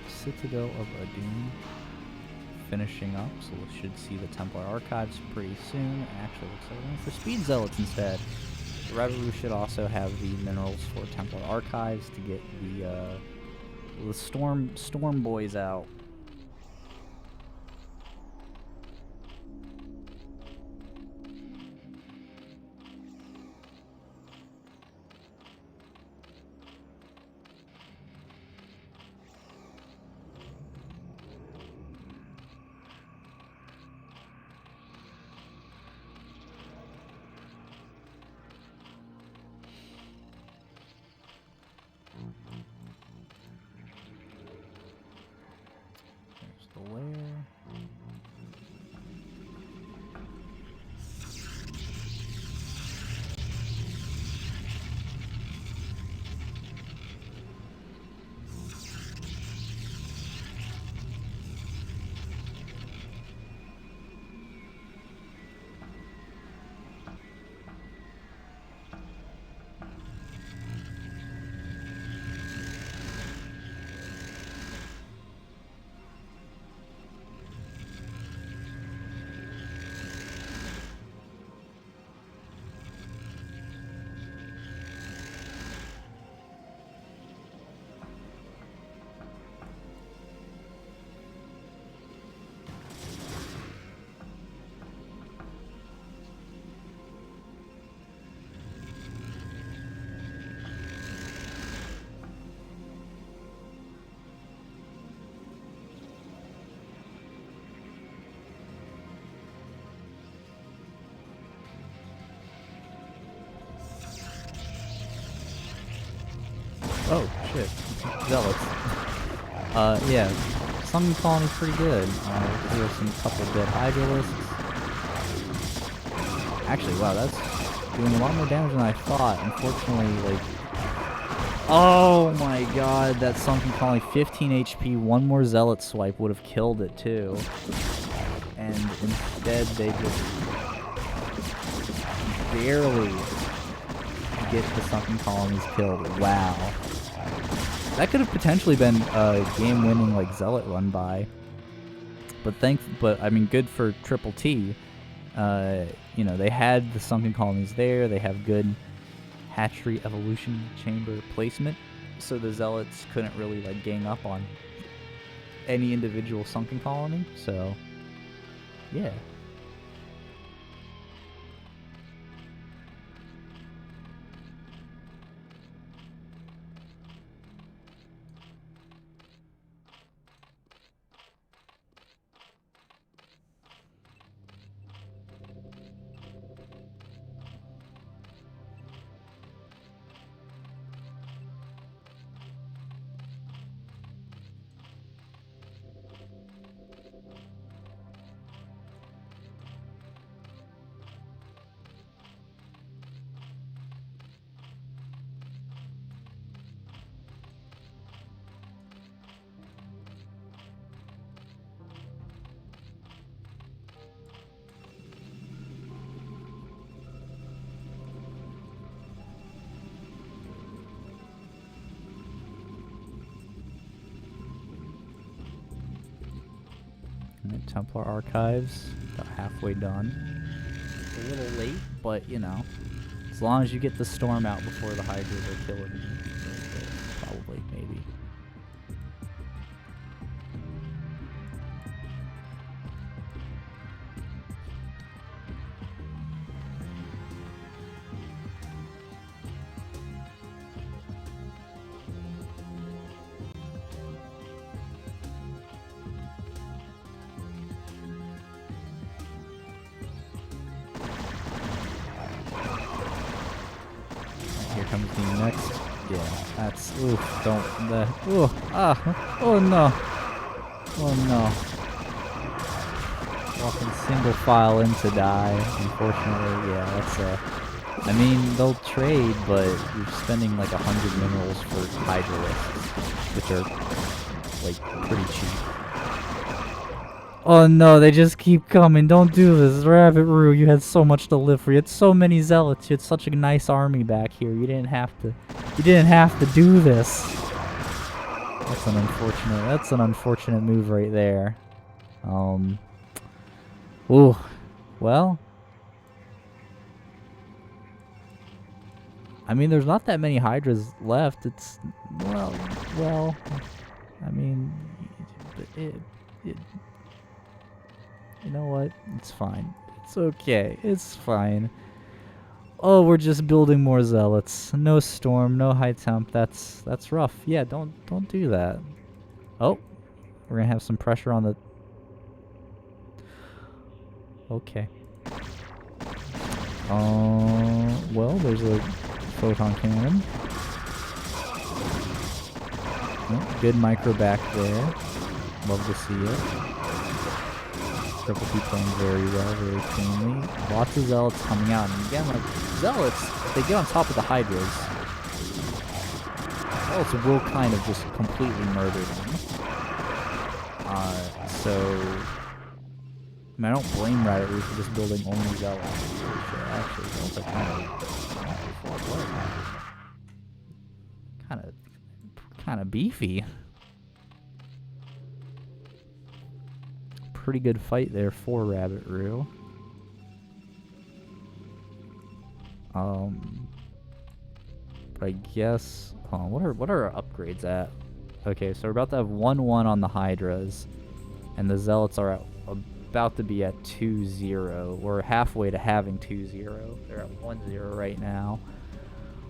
Citadel of Adun finishing up, so we should see the Templar Archives pretty soon. Actually, looks like we're going for Speed Zealots instead. The RabbitRoo should also have the minerals for Templar Archives to get the Storm Boys out. Oh, shit. Zealots. Yeah. Sunken Colony's pretty good. We have some couple dead Hydralisks. Actually, wow, that's doing a lot more damage than I thought. Unfortunately, like... Oh my god, that Sunken Colony, 15 HP, one more Zealot swipe would have killed it too. And instead, they just barely get the Sunken Colonies killed. Wow. That could have potentially been a game-winning like Zealot run by. But I mean, good for Triple T. You know, they had the Sunken Colonies there. They have good hatchery evolution chamber placement, so the Zealots couldn't really like gang up on any individual Sunken Colony. So, yeah. Templar Archives, about halfway done. A little late, but you know, as long as you get the storm out before the Hydras are killing you, probably, maybe. Comes the next. Yeah, that's oof. Don't that. Ooh, ah. Oh no. Oh no. Walking single file in to die. Unfortunately, yeah, that's I mean, they'll trade, but you're spending like 100 minerals for Hydralisks, which are like pretty cheap. Oh no, they just keep coming. Don't do this. RabbitRoo, you had so much to live for. You had so many Zealots. You had such a nice army back here. You didn't have to do this. That's an unfortunate move right there. Ooh. Well. I mean, there's not that many Hydras left. It's well, I mean, you know what? It's fine. It's okay. It's fine. Oh, we're just building more Zealots. No storm, no high temp. That's rough. Yeah, don't do that. Oh, we're gonna have some pressure on the. Okay. Well, there's a photon cannon. Oh, good micro back there. Love to see it. Triple T playing very well, very cleanly. Lots of Zealots coming out. And again, like, Zealots, if they get on top of the Hydras, Zealots will kind of just completely murder them. So, I mean, I don't blame RabbitRoo for just building only Zealots. Actually, Zealots are kind of beefy. Pretty good fight there for RabbitRoo. I guess. What are our upgrades at? Okay, so we're about to have 1-1 on the Hydras, and the Zealots are about to be at 2-0. We're halfway to having 2-0. They're at 1-0 right now.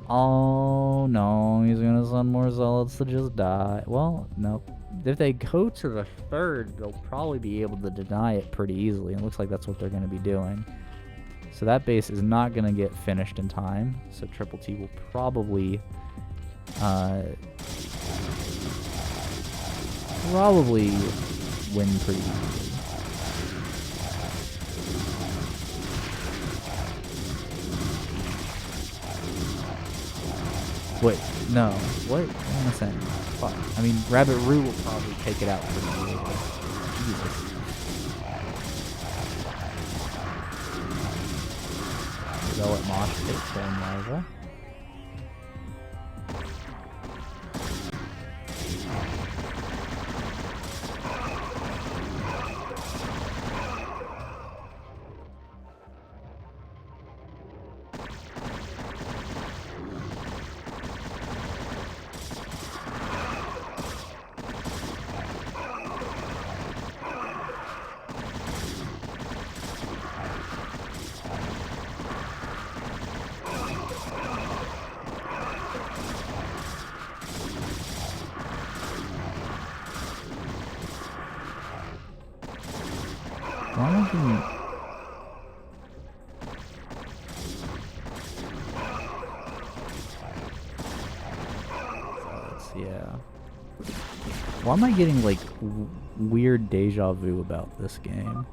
Oh no, he's gonna send more Zealots to just die. Well, nope. If they go to the third, they'll probably be able to deny it pretty easily. It looks like that's what they're going to be doing. So that base is not going to get finished in time. So Triple T will probably probably win pretty easily. Wait, no. What am I saying? Fuck. I mean, RabbitRoo will probably take it out for me later. Jesus. Go at Mosh Pit, Storm Larva. Why am I getting... Yeah. Why am I getting, like, weird deja vu about this game?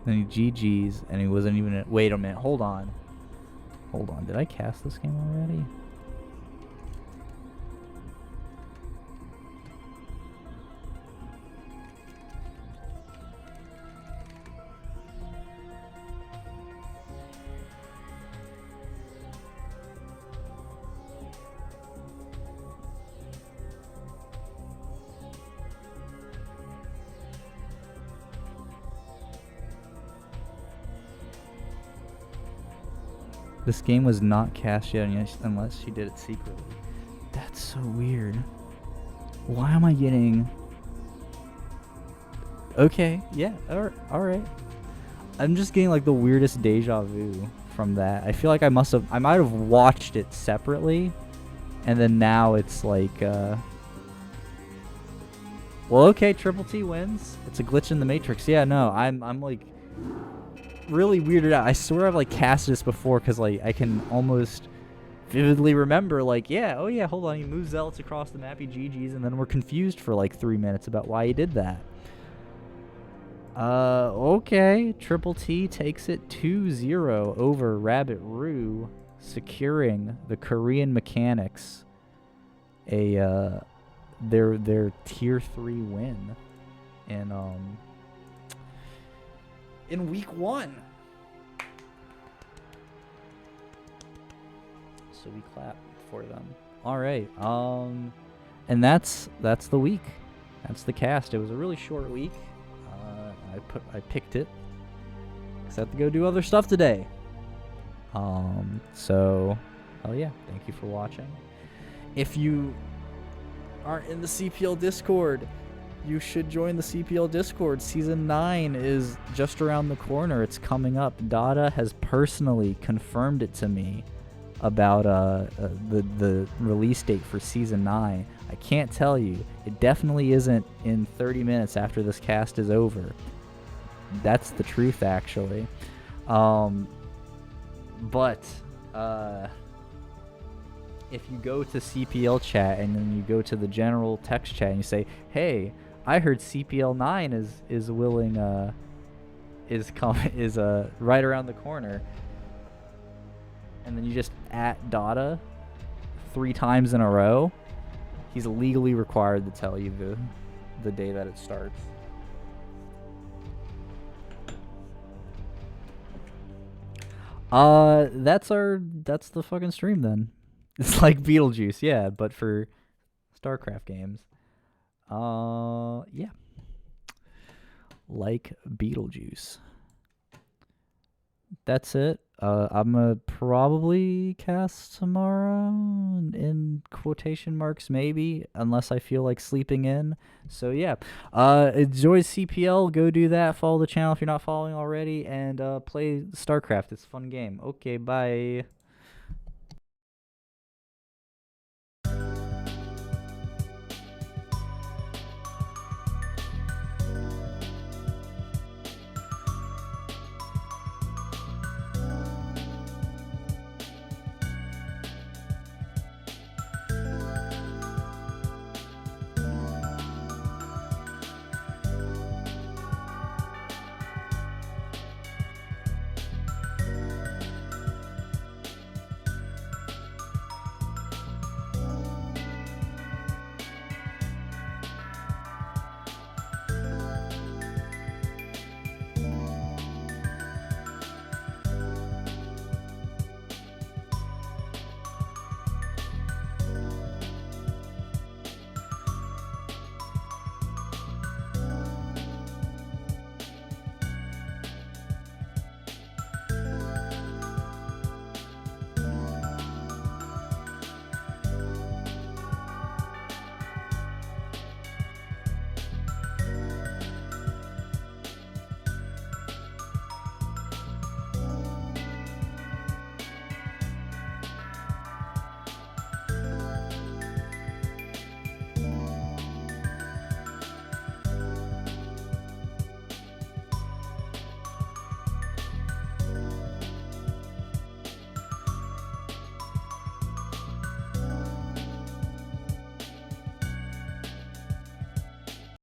Then he GG's, and he wasn't even... Wait a minute, hold on. Hold on, did I cast this game already? This game was not cast yet unless she did it secretly. That's so weird. Why am I getting... Okay, yeah, alright. I'm just getting like the weirdest deja vu from that. I feel like I might have watched it separately, and then now it's like, well, okay, Triple T wins. It's a glitch in the Matrix. Yeah, no, I'm like... really weirded out. I swear I've like cast this before because like I can almost vividly remember like, yeah, oh yeah, hold on, he moves zealots across the map, he GG's, and then we're confused for like 3 minutes about why he did that. Okay, Triple T takes it 2-0 over RabbitRoo, securing the Korean Mechanics their tier 3 win in week 1. So we clap for them. All right. And that's the week. That's the cast. It was a really short week. I picked it because I have to go do other stuff today. So, oh yeah, thank you for watching. If you aren't in the CPL Discord, you should join the CPL Discord. Season 9 is just around the corner. It's coming up. Dada has personally confirmed it to me about the release date for Season 9. I can't tell you. It definitely isn't in 30 minutes after this cast is over. That's the truth, actually. But if you go to CPL chat and then you go to the general text chat and you say, hey, I heard CPL 9 is willing is right around the corner, and then you just at Dada 3 times in a row, he's legally required to tell you the day that it starts. That's the fucking stream then. It's like Beetlejuice, yeah, but for StarCraft games. Yeah. Like Beetlejuice. That's it. I'm gonna probably cast tomorrow, in quotation marks, maybe, unless I feel like sleeping in. So yeah, enjoy CPL. Go do that. Follow the channel if you're not following already, and play StarCraft. It's a fun game. Okay, bye.